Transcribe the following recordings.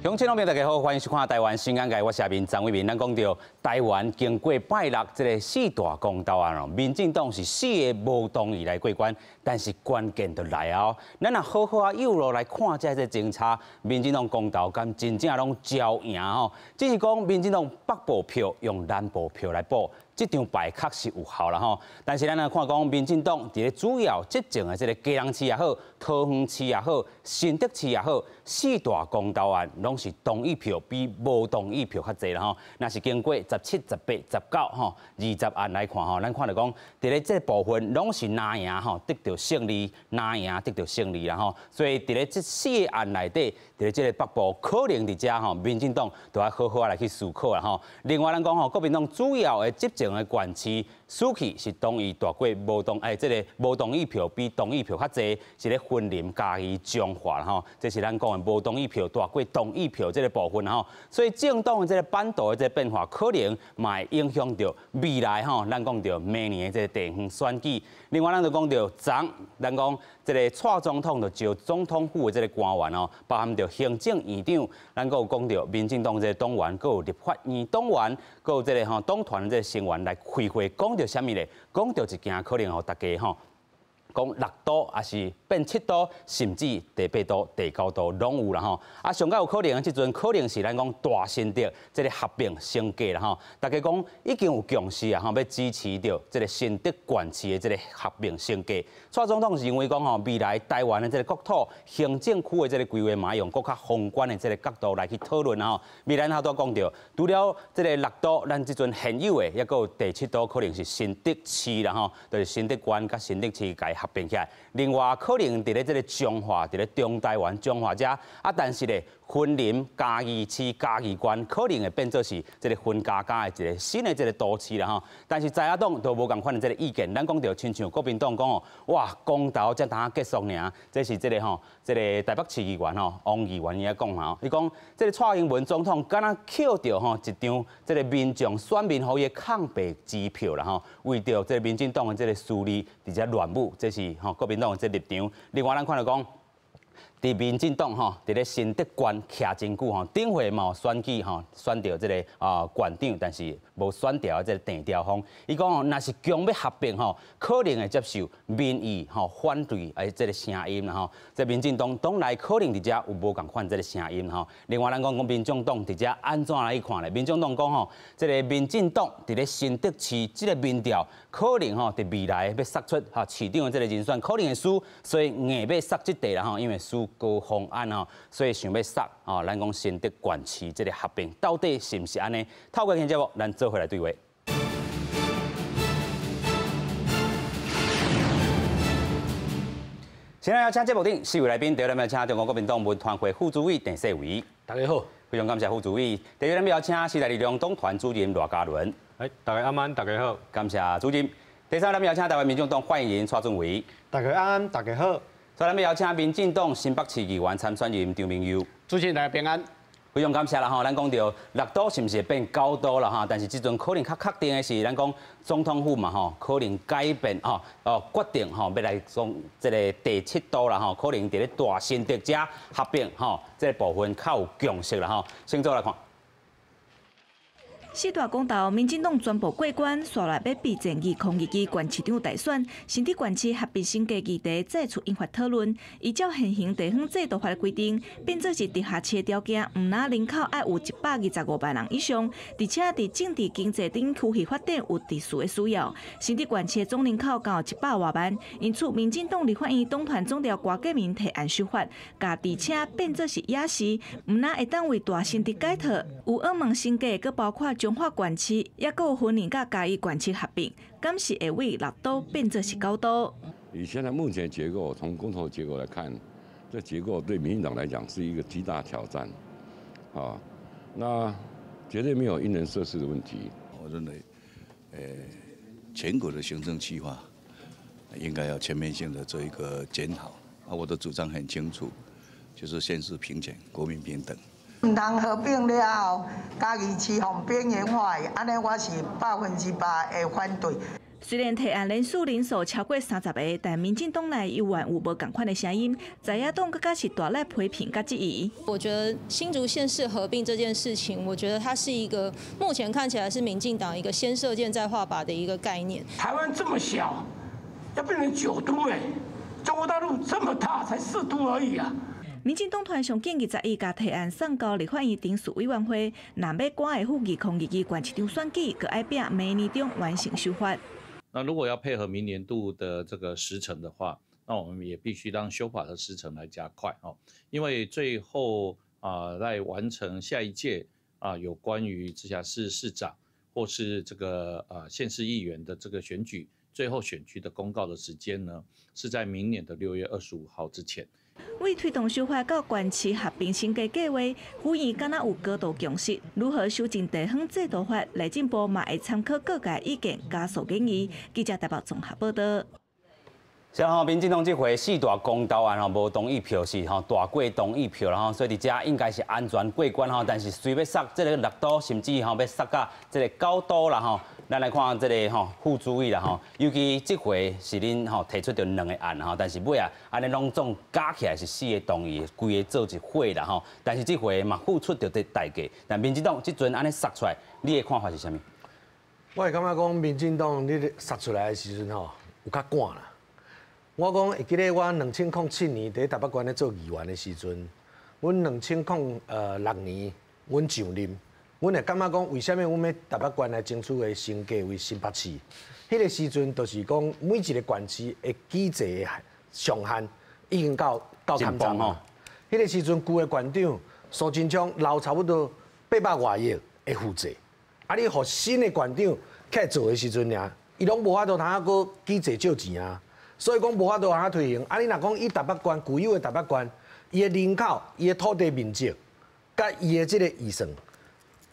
乡亲朋友大家好，欢迎收看台湾新眼界，我是阿明张伟民。咱讲到台湾经过拜六这个四大公投案哦，民进党是4个无同意来过关，但是关键就来啊！咱若好好啊有路来看这个政策，民进党公投敢真正拢招赢吼，只是讲民进党北部票用南部票来补。 这场牌确实有效啦吼，但是咱来看讲，民进党伫咧主要执政的这个基隆市也好、桃园市也好、新竹市也好，四大公投案拢是同意票比无同意票较侪啦吼。若是经过17、18、19吼20案来看吼，咱看到讲，伫咧这部分拢是拿赢吼，得到胜利，拿赢得到胜利啦吼。所以伫咧这4个案内底，伫咧这个北部可能伫遮吼，民进党都要好好来去思考啦吼。另外咱讲吼，国民党主要的执政 的县市输去是同意大过这个无同意票比同意票较侪，是咧分林嘉义彰化啦吼，这是咱讲的无同意票大过同意票这个部分吼，所以政党的这个版图的这个变化，可能嘛会影响到未来吼，咱讲到明年的这个地方选举。另外，咱就讲到咱讲这个蔡总统就招总统府的这个官员哦，包含到行政院长，咱有讲到民进党这个党员，有立法院党员，有这个党团这个成员来开会，讲到什么咧？讲到一件可能吼，大家吼。 讲6都还是变7都，甚至第8都、第9都拢有啦吼。啊，上较有可能，即阵可能是咱讲大新竹这个合并升格啦吼。大家讲已经有共识啊，吼，要支持着这个新竹县市的这个合并升格。蔡总统是认为讲吼，未来台湾的这个国土行政区的这个规划嘛，用更较宏观的这个角度来去讨论啊吼。未来咱都讲到，除了这个6都，咱即阵现有的，也有第7都可能是新竹市啦吼，就是新竹县甲新竹市改。 合并起来，另外可能伫咧这个彰化，伫咧中台湾彰化遮啊，但是咧分林嘉义市、嘉义县可能会变做是这个分家的一个新的这个都市啦吼。但是在野党都无共款的这个意见，咱讲到亲像国民党讲哦，哇，公投才刚结束尔，这是这个吼，这个台北市议员吼，王议员伊咧讲嘛，伊讲这个蔡英文总统敢若捡到吼一张这个民众选民互伊的抗白支票啦吼，为着这个民进党的这个势力伫遮乱舞，这是吼国民党的这立场。另外咱看到讲。 伫民进党吼，伫咧新竹县徛真久吼，顶回嘛选举吼，选到这个县长，但是无选掉这个郑调峰。伊讲吼，若是强要合并吼，可能会接受民意吼反对这个声音啦吼。这民进党党内可能伫遮有无共款这个声音吼。另外咱讲民众党伫遮安怎来去看咧？民众党讲吼，这个民进党伫咧新竹市这个民调，可能吼伫未来要杀出市长的这个人选，可能会输，所以硬要杀这地啦吼，因为输。 高方案吼，所以想要杀哦，咱讲新竹县市这个合并，到底是不是安尼？透过今节目，咱做回来对话。现在要请节目顶4位来宾，第一位要请中国国民党文团会副主委郑世伟，大家好，非常感谢副主委。第二位要请时代力量党团主任罗嘉伦，大家安，大家好，感谢主任。第三位要请台湾民众党发言人蔡俊伟，大家安，大家好。 再来，邀请民进党新北市议员参选人张明友，主持人大家平安。非常感谢啦吼，咱讲到6都是不是变9都啦哈？但是即阵可能较确定的是，咱讲总统府嘛吼，可能改变决定吼，要来讲这个第7都啦吼，可能伫咧大新竹遮合并吼，这个部分较有共识啦吼。先做来看。 四大公投，民进党宣布过关，刷来要比战2022县市长大选，新竹县市合并升格议题再次引发讨论。依照现行地方制度法的规定，变做是直辖市的条件，唔拿人口要有125万人以上，而且伫政治经济等区域发展有特殊的需要。新竹县市的总人口刚好100多万，因此民进党立法院党团总召郭建民提案修法，甲而且变做是野市，唔拿会当为大新竹改套，有澳门升格，佮包括。 彰化县市也佮有分林甲嘉义县市合并，敢是会为6都变作是9都？以现在目前结构，从公投结构来看，这结构对民进党来讲是一个极大挑战，啊，那绝对没有因人设事的问题。我认为，全国的行政计划应该要全面性的做一个检讨。我的主张很清楚，就是县市平权，国民平等。 唔通合并了后，嘉义市方边缘化的，安尼我是100%的反对。虽然提案人数超过30个，但民进党内依然有无同款的声音，在野党更加是大力批评甲质疑。我觉得新竹县市合并这件事情，我觉得它是一个目前看起来是民进党一个先射箭再画靶的一个概念。台湾这么小，要变成9都哎，中国大陆这么大，才4都而已啊。民进党团上建议20亿甲提案送到立法院定数委员会，若要赶会赴2022县市长选举，佮爱拼明年中完成修法。那如果要配合明年度的这个时程的话，那我们也必须让修法的时程来加快哦，因为最后在完成下一届有关于直辖市市长或是这个县市议员的这个选举，最后选区的公告的时间呢，是在明年的6月25号之前。为推动修法到县市合并升格计划，府院敢若有高度共识。如何修正地方制度法，内政部嘛会参考各界意见，加速建议。记者台北综合报道。像吼，民进党这回4大公投案无同意票是大过同意票，所以伫遮应该是安全过关但是虽要杀这个6都，甚至要杀到这个9都啦咱来看这个副主委啦尤其这回是恁提出着2个案但是尾安尼拢总加起来是4个同意，规个做一伙啦但是这回嘛付出着这代价，但民进党这阵安尼杀出来，你的看法是啥物？我会感觉讲民进党你杀出来的时阵有较赶啦。我讲会记得我2007年伫台北县咧做议员的时阵，阮2006年阮上任，阮会感觉讲为什么阮要台北县来争取的升格为新北市？迄个时阵就是讲每一个县市的机制上限已经到坎站嘛。迄个时阵旧的县长苏贞昌留差不多800多亿的负债，你互新的县长起来做的时阵伊拢无法度通个机制借钱啊。所以讲无法度通推行。你若讲以台北县具有的台北县，伊的人口、伊的土地面积，甲伊的这个预算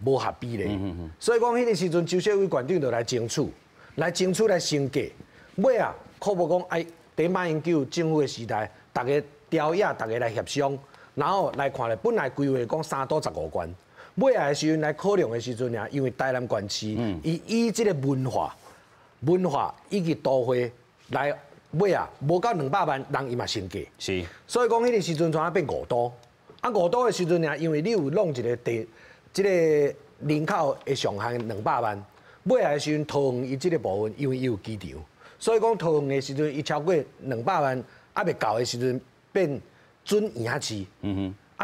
无合比例。所以讲迄个时阵，周小伟县长就来争取来升格。尾靠无讲第马英九政府的时代，大家调野，大家来协商，然后来看咧，本来规划讲3都15县，尾的时阵来考量的时阵因为台南县市，以这个文化以及都会来。尾无到200万人伊嘛升格，是，所以讲迄个时阵怎变5都？5都的时阵因为你有弄一个这个人口的上限200万，尾的时阵桃园伊这个部分因为伊有机场，所以讲桃园的时阵伊超过200万，未到的时阵变准营业市。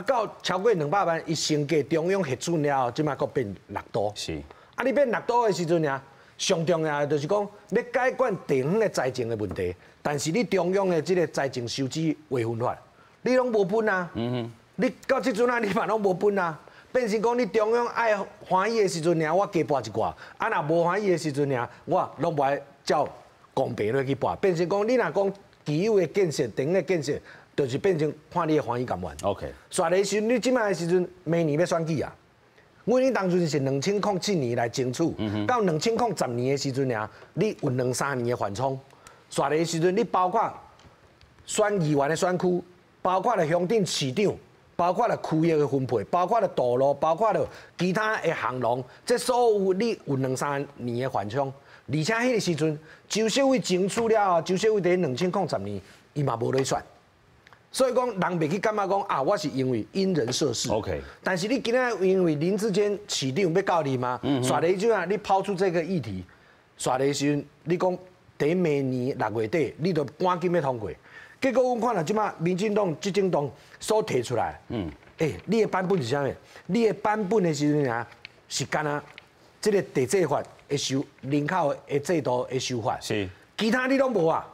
到超过200万，伊升格中央核准了后，即摆佫变6都。是，你变6都的时阵上重要的就是讲要解决地方的财政的问题，但是你中央的这个财政收支划分法，你拢无分啊。你到即阵你嘛拢无分啊，变成讲你中央爱欢喜的时阵我加拨一寡，若无欢喜的时阵我拢无爱照公平落去拨，变成讲你若讲既有的建设、地方的建设，就是变成看你的欢喜甘愿。OK。煞的时阵，你即摆的时阵，明年要选举啊。阮当初是2007年来争取，到2010年的时阵你有2-3年的缓冲。煞的时阵，你包括选议员的选区，包括了乡镇市长，包括了区域的分配，包括了道路，包括了其他的项目，这所有你有2-3年的缓冲。而且迄个时阵，周小伟争取了后，周小伟伫2010年伊嘛无咧选。所以讲，人袂去感觉讲我是因为因人设事。OK。但是你今仔因为林智坚市长要到你嘛，煞的时阵你抛出这个议题，煞的时阵你讲第明年6月底，你就赶紧要通过。结果阮看了即马民进党执政党所提出来，你的版本是啥物？你的版本的时阵是干那这个地制法的修人口的制度的修法，是。其他你拢无啊。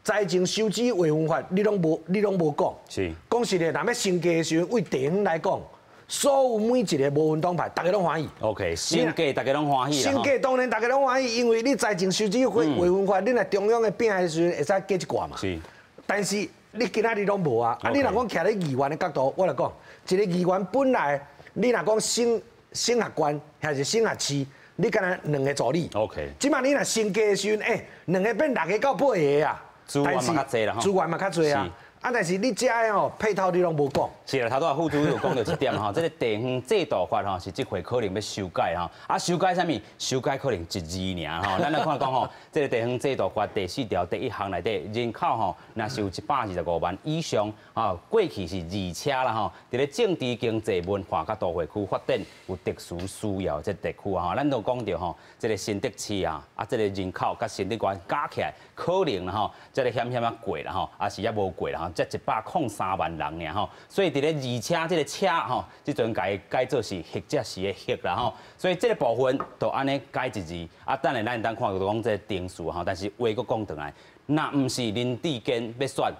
财政收支划分法，你拢无讲。是。讲实的，若要升格的时候，为地方来讲，所有每一个无分党派，大家拢欢喜。OK， 升格大家拢欢喜啦。升格当然大家拢欢喜，因为你财政收支划分法，你来中央的变的时阵会使加一寡嘛。是。但是你今仔日拢无啊！你若讲徛咧议员的角度，我来讲，一个议员本来你若讲升学官还是升学市，你敢若2个助理。OK。即摆你若升格的时阵，2个变6个到8个啊。资源嘛较济啦，资源嘛较济啊！啊，但是你遮的吼配套你拢无讲。是啦，头拄啊副主有讲到一点吼，这个地方制度法吼是这回可能要修改吼，啊修改啥物？修改可能一字尔吼。咱来看讲吼，这个地方制度法第4条第1项内底，人口吼若是有125万以上，吼过去是2车啦吼，伫咧政治经济文化甲都会区发展有特殊需要这地区啊吼，咱都讲到吼，这个新德市啊，这个人口甲新德县加起来可能啦吼，这个险啊过啦吼，啊是也无过啦吼。才103万人尔吼，所以伫咧二车这个车吼，即阵改做是或者是的或啦吼，所以这个部分就安尼改一字啊。等下咱看到讲这个定数吼，但是话佫讲转来，若毋是林志坚要选，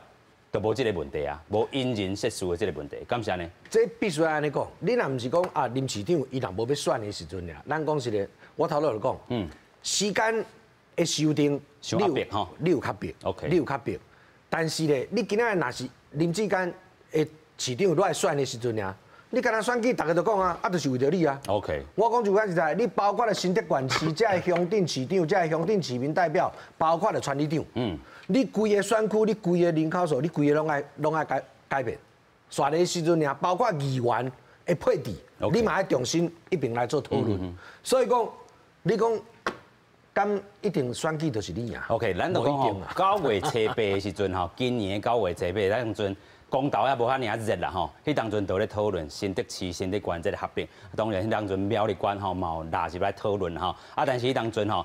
就无即个问题啊，无因人设事的即个问题，敢是安尼？这必须要安尼讲，你若毋是讲啊林市长伊若无要选的时阵俩，咱讲是咧，我头路就讲，时间的修订你有较逼，OK， 你有较逼。但是咧，你今仔若是林志坚的市长落来选的时阵尔，你敢若选举，大家都讲啊，就是为着你啊。OK， 我讲就讲实在，你包括了新德县市，这个乡镇市长，这个乡镇市民代表，包括了村里长，你规个选区，你规个人口数，你规个拢爱改变。选的时阵尔，包括议员的配置，你嘛要重新一并来做讨论。所以讲，你讲。敢一定选举就是你赢。OK， 咱就讲吼，9月初8的时阵吼，今年9月初8，咱当阵公投也无遐尔热啦吼，迄当阵都咧讨论新德市、新德县这个合并，当然迄当阵苗栗县吼嘛有纳入来讨论吼，啊，但是迄当阵吼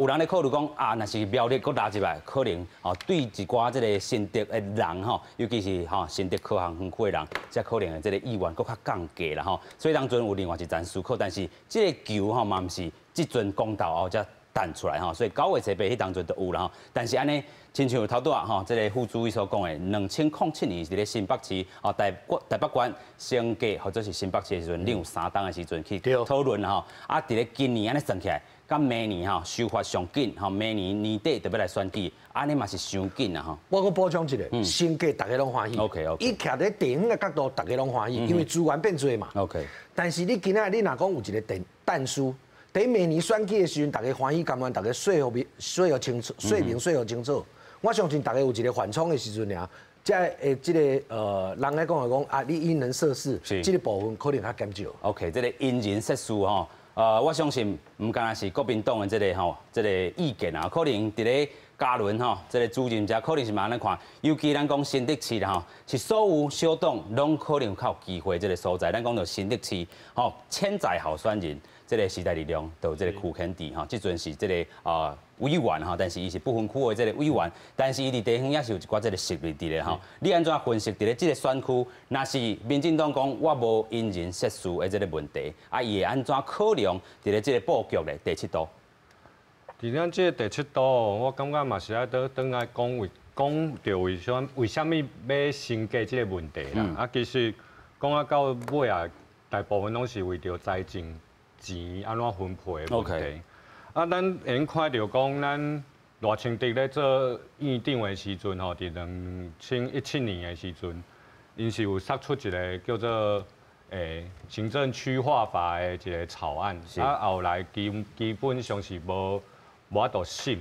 有人咧考虑讲啊，若是苗栗搁纳入来，可能吼对一寡这个新德的人吼，尤其是吼新德科行园区的人，则可能这个意愿搁较降低啦吼，所以当阵有另外一层思考，但是这个球吼嘛毋是即阵公投后才弹出来吼，所以9月初8迄当阵都有啦吼。但是安尼，亲像头拄啊吼，这个副主委所讲的，2007年是咧新北市哦台北县升格或者是新北市的时阵，你有3档的时阵去讨论吼。啊，伫咧今年安尼算起来，甲明年吼修法上紧吼，明年年底特别来选举，安尼嘛是伤紧啊吼。我搁补充一个，升格大家拢欢喜。OK。伊徛在地方的角度，大家拢欢喜，因为资源变多嘛。OK。但是你今仔你若讲有一个但书。第明年选举的时阵，大家欢喜甘愿，大家说明清楚。我相信大家有一个缓冲的时阵尔，这个人来讲啊，你因人设事，这个部分可能较减少。OK， 这个因人设事吼，我相信唔单单是国民党的这个意见啊，可能伫咧嘉伦吼，这个主任者可能是嘛安尼看，尤其咱讲新德市啦吼，是所有小党拢可能较有机会这个所在。咱讲到新德市吼，潜在候选人。这个时代力量就这个区肯地哈，即阵是这个委员哈，但是伊是不分区的这个委员，但是伊伫地方也是有一寡这个实力伫咧哈。你安怎分析伫咧这个选区？若是民进党讲我无因人设事的这个问题，啊，伊会安怎考量伫咧这个布局咧第7度？伫咱这个第7度，我感觉嘛是爱倒来讲到为什么要升格这个问题啦？啊，其实讲啊到尾啊，大部分拢是为着财政。钱安怎分配的问题，啊，咱会看到讲，咱赖清德咧做院长的时阵吼，伫2017年的时阵，因是有杀出一个叫做行政区划法的一个草案，啊，后来基本上是无法度审。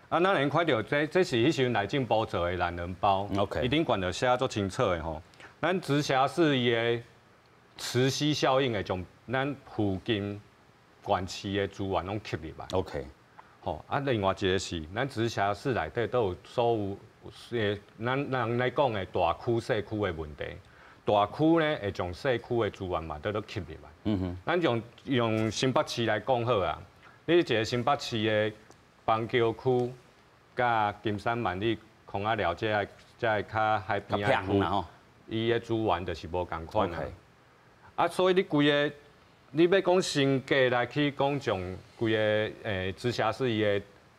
啊，咱会看到这是迄时阵内政部做的懒人包，一定管得写做清楚的吼。咱直辖市伊的磁吸效应会将咱附近县市的资源拢吸入来。OK。吼，啊，另外一个是，咱直辖市内底都有所有咱人来讲的大区、小区的问题。大区呢会将小区的资源嘛都吸入来。咱用新北市来讲好啊，你一个新北市的邦桥区、甲金山万里、空仔寮这个较海边的区，伊的资源就是无共款啊。啊，所以你规个，你要讲升格来去讲将规个直辖市伊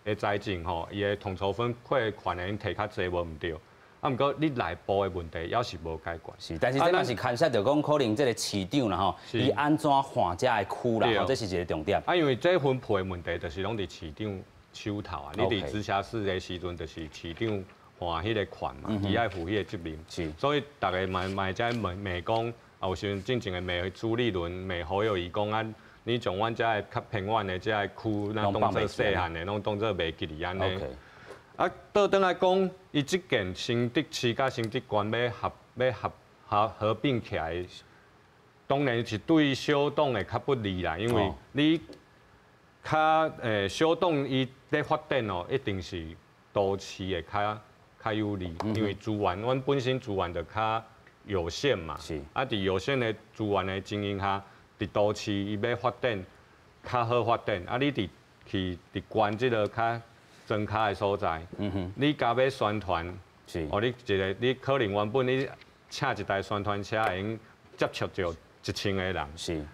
的财政吼，伊的统筹分配款的摕较济无毋对。啊，毋过你内部的问题也是无解决。是，但是这嘛是牵涉到讲可能这个市长啦吼，伊安怎划这个区啦，吼，这是一个重点。啊，因为这分配的问题就是拢伫市长手头啊，你伫直辖市的时阵就是市长划迄个款嘛，伊爱负迄个责任。是，所以大家嘛在骂讲。啊，有时阵正经的骂朱立伦、骂侯友宜讲啊，你将阮遮个较偏远的遮个区，咱当做细汉的，拢当做袂记哩安尼。啊，倒转来讲，伊即件新竹市甲新竹县要合并起来，当然是对小董会较不利啦，因为你较小董伊咧发展哦，一定是都市会较有利，因为资源，阮本身资源就较有限嘛，是啊，伫有限的资源的经营下，伫都市伊要发展较好发展，啊，你伫县即个较庄卡的所在，你加要宣传，是，哦，你可能原本你请一台宣传车，会用接触着1000个人，是，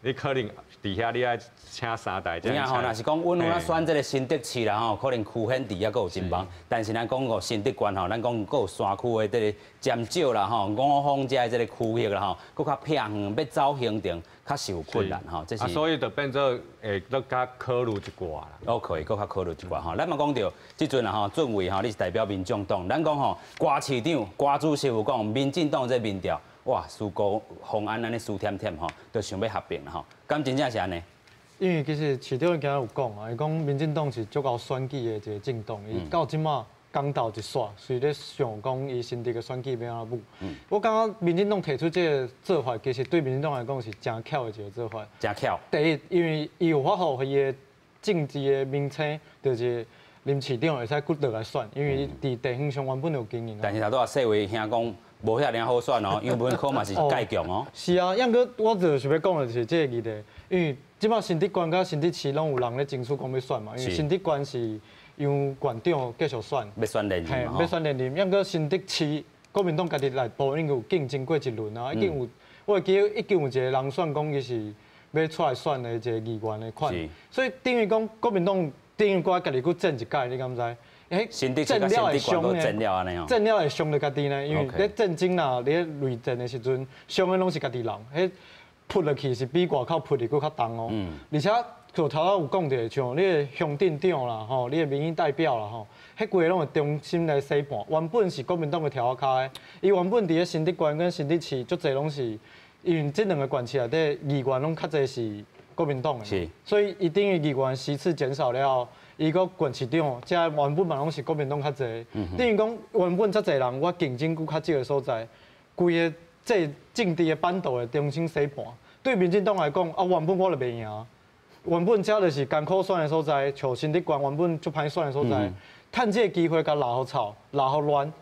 你可能伫遐你爱请3台。你看吼，若是讲阮有选这个新竹市啦吼，可能区县治还佫有真忙，但是咱讲个新竹县吼，咱讲佫有山区的这个尖石啦吼，五峰这的这个区域啦吼，佫较偏远，要走行程较是有困难吼，这是。所以就变做会佫较考虑一寡啦。OK，佫较考虑一寡吼。咱嘛讲到即阵啦吼，俊伟吼，你是代表民众党，咱讲吼，瓜市长、瓜主席有讲，民进党这民调，哇，输高洪安安尼输甜甜吼，都想要合并啦吼，敢真正是安尼？因为其实市长今日有讲啊，伊讲民进党是足够选举的一个政党，伊到即马公投一刷，随咧想讲伊新竹的选举要安怎舞。我感觉民进党提出这个做法，其实对民进党来讲是真巧的一个做法。真巧。第一，因为伊有法互伊的政治的名称，就是林市长会使骨落来选，因为伊伫地方上原本有经营。但是头拄啊，说话兄讲无遐尔好选哦，因为文科嘛是介强哦。是啊，样哥，我就想要讲的就是这个议题，因为即摆新竹县甲新竹市拢有人咧争取讲要选嘛，因为新竹县是由县长继续选，要选连任要选连任。样哥新竹市国民党家己内部已经有竞争过一轮啊，已经有，我会记已经有一个人选讲伊是要出来选的一个议员的款，所以等于讲国民党等于我家己去争一届，你敢知？新竹市甲新竹县都争了安尼哦，争了会伤着家己呢，因为咧战争啦，咧内战的时阵，伤的拢是家己人，迄扑落去是比外口扑的佫较重哦。而且就头仔有讲着，像你的乡镇长啦，吼，你的民意代表啦，吼，迄几个拢会中心来洗盘。原本是国民党的条卡的，伊原本伫咧新竹县跟新竹市，足侪拢是因为这两个县市内底议员拢较侪是国民党的，所以伊等于议员席次减少了。伊个县市长，即原本嘛拢是国民党较侪，等于讲原本遮侪人，我竞争佫较少的所在，规个这政治的版图会重新洗盘。对民进党来讲，啊原本我就袂赢，原本遮就是艰苦选的所在，像新竹县原本足歹选的所在，趁这个机会甲拉互吵、拉互乱，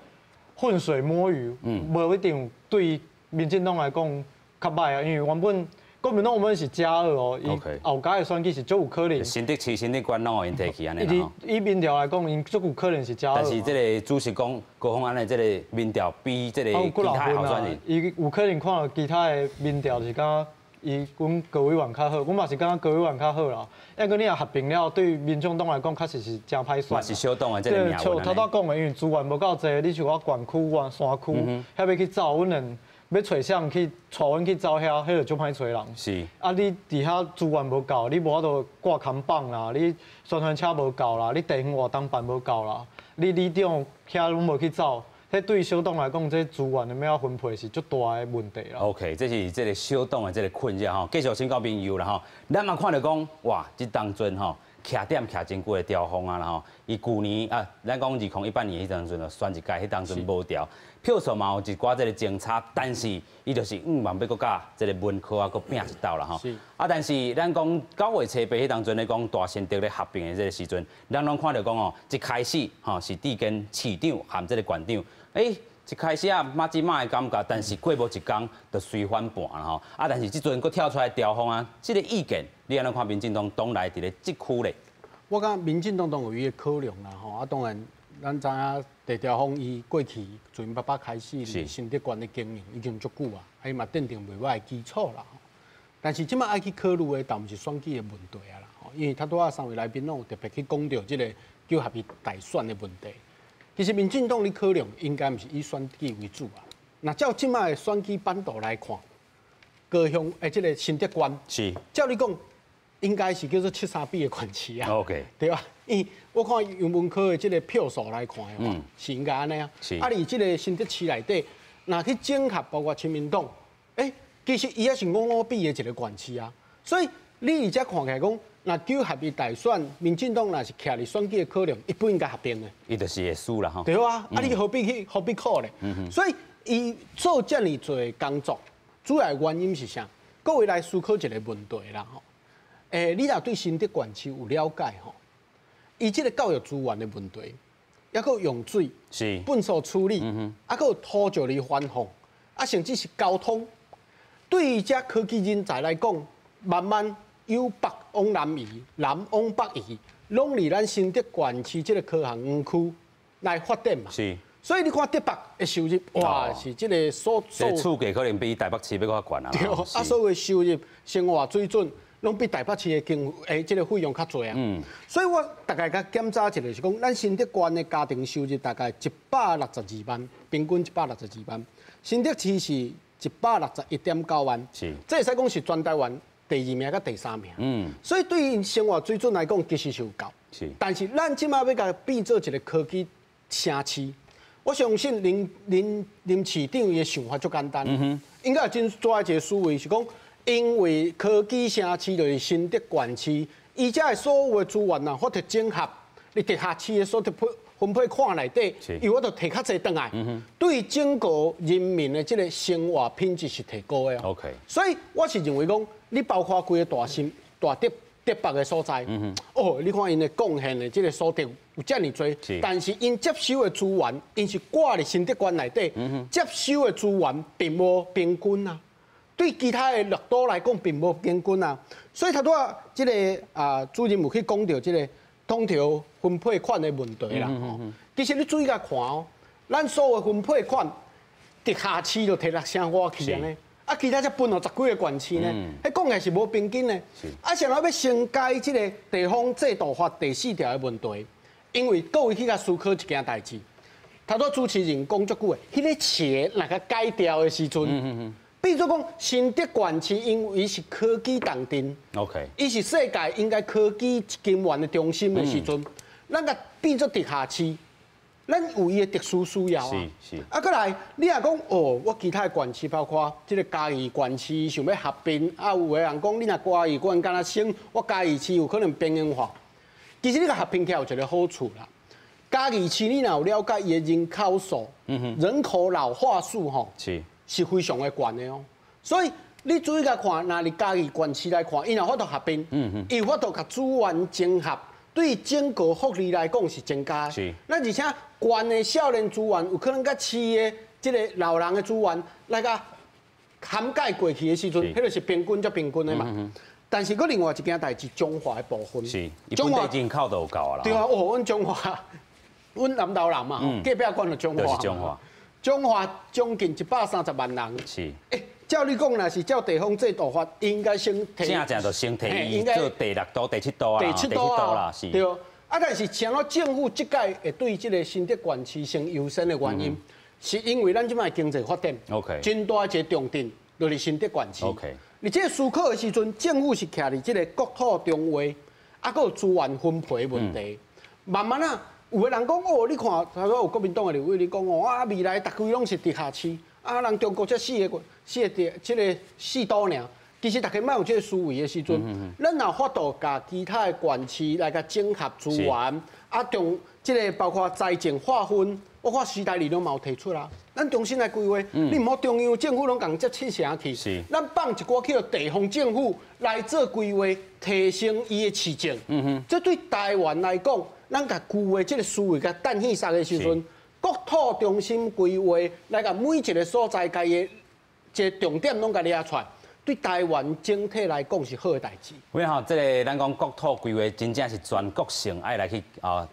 浑水摸鱼，无一定对民进党来讲较歹啊，因为原本。国民党我们是加2哦，伊后届的选举是足有可能。新竹市、新竹县拢互因摕去安尼啦。以民调来讲，因足有可能是加2。但是这个主席讲高虹安的这个民调比这个其他候选人，伊有可能看到其他的民调是讲伊阮高委员较好，阮嘛是感觉高委员较好啦。因为你若合并了，对民众党来讲，确实是真歹选。嘛是小党的这个命运。像头仔讲的，因为资源无够侪，你像我县区、山区，遐要去走，阮人。要找谁去带阮去走遐，迄个就歹找人。是。啊，你伫遐资源无够，你无法度挂扛棒啦，你宣传车无够啦，你地方活动办无够啦，你里长遐拢无去走，迄对小党来讲，这资源的要分配是足大的问题啦。OK， 这是这个小党的这个困扰吼。继续先到朋友啦吼，咱嘛看到讲，哇，这当阵吼。徛点徛真久的调风啊啦吼，伊旧年啊，咱讲2018年迄当阵就选一届，迄当阵无调，票数嘛有一寡这个争差，但是伊就是万要搁甲这个文科啊搁拼一道啦吼。啊，但是咱讲9月初8迄当阵咧讲大新竹咧合并的这个时阵，咱拢看到讲哦，一开始吼是伫跟市长含这个县长，一开始啊，马子马的感觉，但是过无一工就随反叛啦吼。啊，但是即阵佫跳出来调风啊，这个意见，你安怎看民进党党内伫咧即区咧？我感觉民进党有伊的考量啦吼。啊，当然，咱知影地调风伊过去从爸爸开始新竹县的经营已经足久啊，伊嘛奠定袂歹的基础啦。但是即摆爱去考虑的，但毋是选举的问题啊啦。因为他拄仔3位来宾拢有特别去讲到即个叫合伊大选的问题。其实民进党咧考量应该毋是以选举为主啊。那照即摆的选举版图来看，高雄即个新竹县是，照你讲，应该是叫做7-3比的县市啊。OK， 对吧？因为我看杨文科的即个票数来看的话，是应该安尼啊。啊，你即个新竹市内底，若去整合包括亲民党，其实伊也是5-5比的一个县市啊。所以你而且看起来讲，那九合一大选，民进党若是徛伫选举的考量，伊不应该合并的。伊就是会输啦吼。对啊，啊你何必考咧？所以伊做遮尔多工作，主要原因是啥？各位来思考一个问题啦吼。你若对新竹县市有了解吼，伊即个教育资源的问题，还佫用水、是粪扫处理，还佫有土石的翻放，啊甚至是交通，对于遮科技人才来讲，慢慢由北往南移，南往北移，拢离咱新竹县市即个科学园区来发展嘛。是。所以你看台北的收入，哇，是即个所厝价可能比台北市要较悬啊。对，啊，所有的收入、生活水准，拢比台北市的即个费用较侪啊。所以我大概甲检查一下，是讲咱新竹县的家庭收入大概162万，平均162万。新竹市是161.9万，是，这会使讲是全台湾第2名甲第3名。所以对于生活水准来讲，其实是有够。是，但是咱即马要甲变做一个科技城市。我相信林市长伊的想法足简单，应该有真抓一个思维是讲，因为科技城市就是新竹县市，伊遮的所有的资源啊，或者整合，你直辖市的所得分配款内底，伊我就摕较济转来，对整个人民的这个生活品质是提高的。OK， 所以我是认为讲，你包括规个大台北的所在，你看因的贡献的这个所得有遮尔多，但是因接收的资源，因是挂伫新竹县内底，接收的资源并无平均啊，对其他的六都来讲并无平均啊，所以头拄啊，这个主任有去讲到这个统筹分配款的问题啦。其实你注意甲看哦，咱所有分配款，直辖市就摕6成外去安尼。啊，其他才分了10几个县市呢，迄讲起是无平均呢。啊，想要升解即个地方制度法第4条的问题，因为各位去甲思考一件代志。头拄主持人讲足久的，迄个切若甲改掉的时阵，比如说讲新竹县市，因为伊是科技重镇 ，OK， 伊是世界应该科技金源的中心的时阵，咱甲变做直辖市。咱有伊的特殊需要啊，是。啊，再来，你若讲我其他的县市，包括即个嘉义县市想要合并，啊，有个人讲你若嘉义县敢若省，我嘉义市有可能边缘化。其实你甲合并起来有一个好处啦，嘉义市你若有了解伊的人口数，人口老化数吼，是非常的悬的哦。所以你注意甲看，若你嘉义县市来看，伊若法度合并，伊有法度甲资源整合。对整个福利来讲是增加，那而且县的少年资源有可能甲市的这个老人的资源来甲涵盖过去的时阵，迄个是平均平均的嘛。但是佮另外一件代志，中华的部分，中华人口都有够啊啦。对啊，阮中华，阮南投人嘛，隔壁县就中华，中华将近130万人。是。照你讲，若是照地方制度法，应该先提，正就先提伊做第6都、第7都啊，第7都啦，是。对，啊，但是像咱政府这届会对这个新竹县市先优先的原因，是因为咱即摆经济发展，OK， 真大一个重点就是新竹县市。OK， 你这思考的时阵，政府是徛伫这个国土中划，啊，佮有资源分配问题，慢慢啊，有个人讲你看，头有国民党的立委你讲未来逐区拢是直辖市。啊，人中国这4个这个4都尔，其实大家莫有这个思维的时阵，咱若法度甲其他的县市来甲整合资源，啊，从这个包括财政划分，我看时代力量嘛有提出啦。咱重新来规划，你唔好中央政府拢共接七成去，咱放一寡去地方政府来做规划，提升伊的市政。这对台湾来讲，咱甲旧的这个思维甲淡现实的时阵。国土中心规划来甲每一个所在家的这重点拢甲列出来，对台湾整体来讲是好的代志。因为这个咱讲国土规划真正是全国性爱来去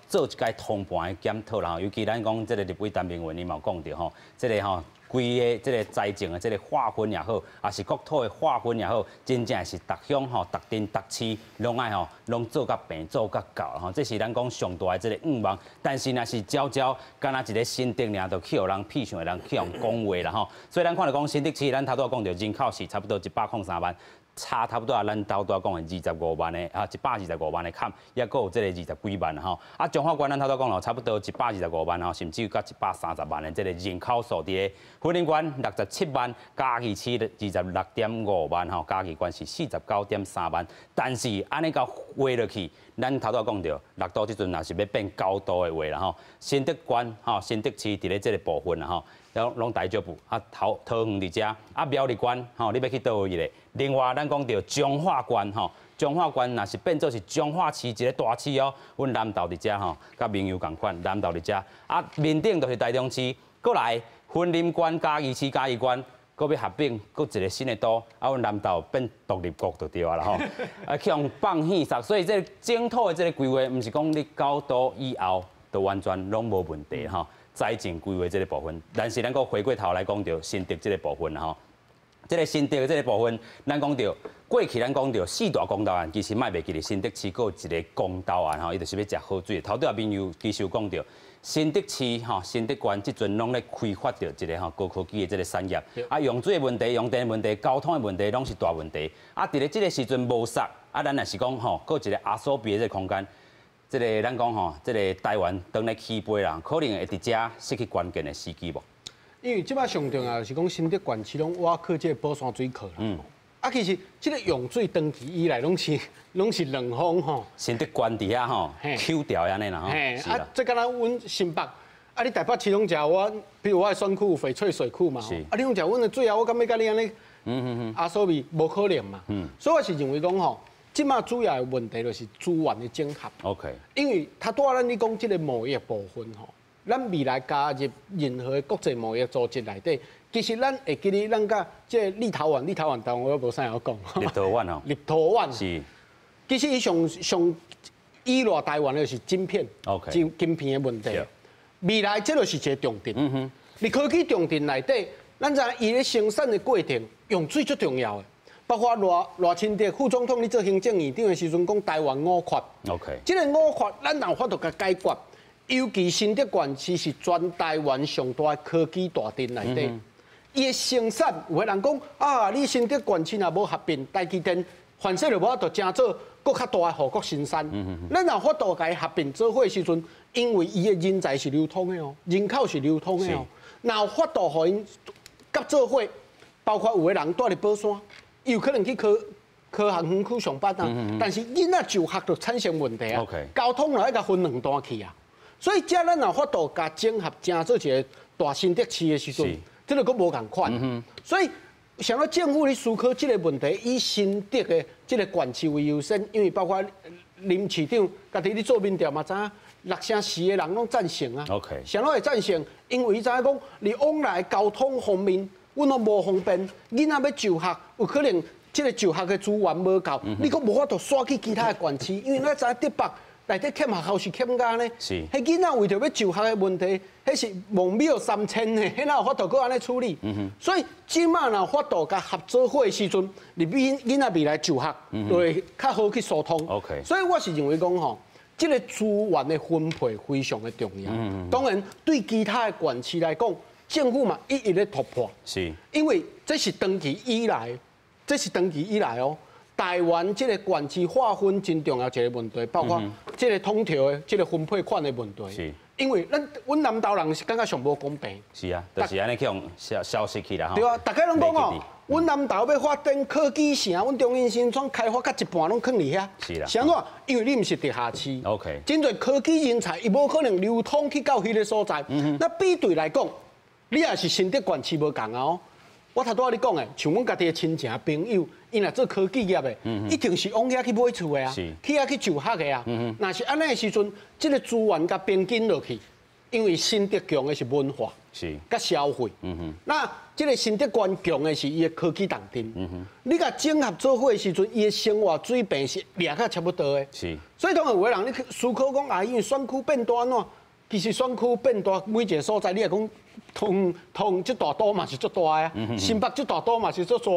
做一届通盘的检讨啦，尤其咱讲这个立委陈明文伊嘛讲到吼，这个规个这个财政的这个划分也好，也是国土的划分也好，真正是各乡各镇各市拢爱拢做甲平做甲够这是咱讲上大的这个愿望。但是若是朝敢若一个新竹尔，就去互人屁上的人去互讲话啦所以咱看到讲新竹市，咱头拄讲到人口是差不多103万。差不多啊，咱头拄讲的25万的啊，125万的坎，也佫有这个20几万吼。啊，彰化县咱头拄讲咯，差不多125万吼，甚至有到130万的这个人口数伫个。云林县67万，嘉义市26.5万吼，嘉义县是49.3万。但是安尼甲划落去，咱头拄讲到6都即阵若是要变9都的话啦吼，新德县吼，新德市伫咧这个部分啦吼。拢大足步啊，桃园伫遮啊，苗栗县吼，你要去倒位咧？另外，咱讲到彰化县吼，彰化县若是变做是彰化市一个大市哦，阮南投伫遮吼，甲明佑共款，南投伫遮啊，面顶就是台中市，过来云林县、嘉义市、嘉义县，搁要合并，搁一个新的都，啊，阮南投变独立国就对啊啦吼，啊，去用放现实，所以这整套的这个规划，毋是讲你9都以后就完全拢无问题吼。财政规划这个部分，但是咱搁回过头来讲到新德这个部分吼，这个新德的这个部分，咱讲到过去咱讲到四大公道案，其实卖袂记咧新德市搁有一个公道案吼，伊就是要食好水。头拄啊，民友其实有讲到新德市吼、新德县即阵拢咧开发着一个吼高科技的这个产业，啊，用水的问题、用电的问题、交通的问题拢是大问题。啊，伫咧这个时阵无煞，啊，咱若是讲吼，搁一个阿所比的这个空间。这个咱讲吼，这个台湾当来起飞啦，可能会伫遮失去关键的时机无？因为即摆上重要是讲新德县市拢挖靠这个宝山水库啦。啊，其实这个用水长期以来拢是两方吼。新德县底下吼抽掉安尼啦吼。啊，这敢若阮新北，啊，你台北市拢食我，比如我的选区有翡翠水库嘛，啊，你拢食阮的水啊，我敢要甲你安尼？阿所谓无可能嘛。所以我是认为讲吼。即马主要的问题就是资源的整合。OK。因为他带咱你讲即个贸易部分吼，咱未来加入任何国际贸易组织内底，其实咱会记哩，咱甲即个立陶宛，但我无啥好讲。立陶宛吼。立陶宛是。其实伊上依赖台湾的是晶片，OK。晶片的问题。未来这就是一个重点。你科技重点内底，咱知伊咧生产的过程用水最重要的。包括赖清德副总统，你做行政院长的时阵，讲台湾5缺。OK。这个5缺，咱有法度甲解决。尤其新德县市是全台湾上大科技大镇内底，伊的生产有个人讲啊，你新德县市若无合并，台积电反正就无法度正做更较大的护国神山。咱有法度甲伊合并做伙的时阵，因为伊的人才是流通的哦，人口是流通的哦，若有法度互因合做伙，包括有个人住伫宝山。有可能去科学园区上班啊，但是囡仔就学就产生问题啊，交通就要甲分两段去啊，所以遮咱若法度甲整合，成做一个大新德市的时阵，这个佫无共款。所以想到政府咧思考这个问题，以新德的这个县市为优先，因为包括林市长家己咧做民调嘛，知影6成4的人拢赞成啊。想到会赞成，因为伊知影讲，你往来交通方面。阮拢无方便，囡仔要就学，有可能即个就学的资源无够，你佫无法度刷去其他的县市，因为咱知台北内底欠学校是欠家呢。是。迄囡仔为着要就学的问题，迄是梦秒3000呢，迄哪有法度佫安尼处理？所以即马若法度甲合作伙的时阵，你比囡仔未来就学，就会较好去疏通。所以我是认为讲吼，即个资源的分配非常的重要。当然，对其他的县市来讲。政府嘛一直咧突破，是，因为这是长期以来哦，台湾这个县市划分真重要一个问题，包括这个统筹的、这个分配款的问题。是，因为阮南投人是感觉上无公平。是啊，就是安尼去用消失去啦。对啊，大家拢讲哦，阮南投要发展科技城，阮中英新创开发甲一半拢囥伫遐。是啦。啥怎？因为你毋是地下市。OK。真侪科技人才，伊无可能流通去到迄个所在。那比对来讲。你也是新德县市无共啊哦！我头拄仔你讲诶，像阮家己诶亲戚朋友，因若做科技业诶，一定是往遐去买厝诶啊，去遐去就学诶啊。若是安尼诶时阵，即个资源甲并紧落去，因为新德强诶是文化，是甲消费。那即个新德县强诶是伊诶科技重镇。你甲整合做伙诶时阵，伊诶生活水平是掠较差不多诶。是。所以当然有个人你思考讲啊，因为选区变大安怎？其实选区变大，每一个所在你也讲。通这大都嘛是足大啊，新北这大都嘛是足大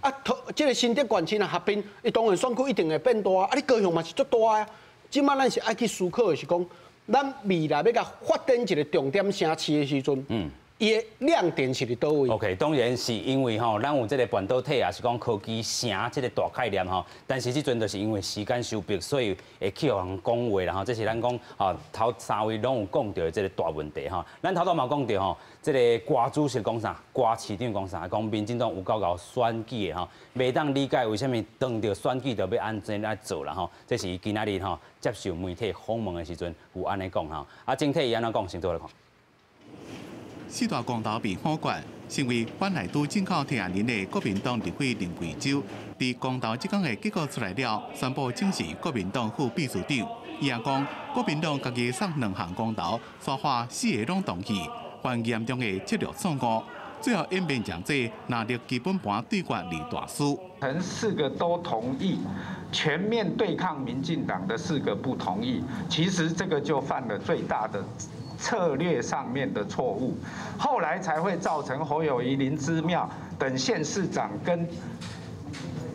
啊，这个新德县市啊合并，伊当然选区一定会变大啊，你高雄嘛是足大啊。即摆咱是爱去思考的是讲，咱未来要甲发展一个重点城市的时阵，伊的亮点是伫倒位 ？OK， 当然是因为吼，咱有这个半导体也是讲科技城这个大概念吼，但是即阵就是因为时间收逼，所以会去互人讲话啦吼，这是咱讲吼头3位拢有讲到的这个大问题吼。咱头嘛讲到吼，这个瓜主席讲啥，瓜市长讲啥，讲民进党有够选举的吼，袂当理解为什么当着选举就要安怎来做啦吼。这是伊今仔日吼接受媒体访问的时阵有安尼讲吼，啊，整体伊安怎讲，先做来看。四大公投被否决，成为本来都正靠听人的国民党立委林贵洲，伫公投即天的结果出来了，宣布正式国民党副秘书长。伊也讲，国民党家己送2项公投，说话4个拢同意，犯严重的策略错误。最后演变成这拿着基本盘对决立大输。曾4个都同意，全面对抗民进党的4个不同意，其实这个就犯了最大的策略上面的错误，后来才会造成侯友宜、林姿妙等县市长跟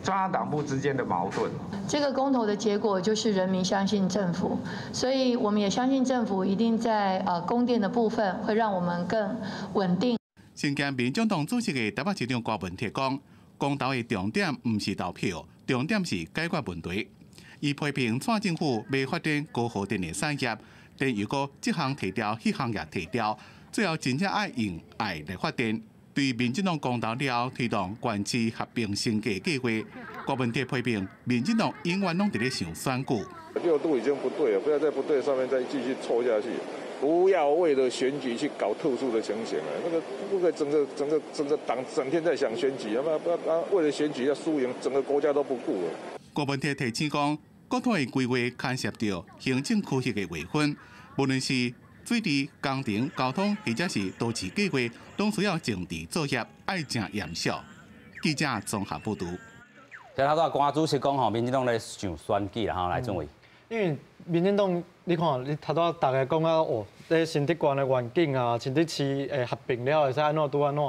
中央党部之间的矛盾。这个公投的结果就是人民相信政府，所以我们也相信政府一定在供电的部分会让我们更稳定。身兼民进党主席的台北市长郭文铁讲，公投的重点唔是投票，重点是解决问题。伊批评蔡政府未发展高耗电的产业，但如果这项提掉，迄项也提掉，最后真正爱用爱来发电。对民进党公投了推动县市合并升级计划，郭文铁批评民进党永远拢伫咧想选举。6度已经不对了，不要在不对上面再继续凑下去。不要为了选举去搞特殊的情形啊！那个不可以整个党整天在想选举，为了选举要输赢，整个国家都不顾了。郭文铁提醒讲，国土的规划牵涉到行政区域的划分，无论是水利、工程、交通，或者是都市计划，都需要政治作业，爱正严肃。记者综合报道。听头拄关主席讲吼，民进党咧想选举啦吼，来准备。因为民进党，你看，你头拄大家讲啊，哦，咧新竹县的环境啊，新竹市合并了会使安怎拄安怎？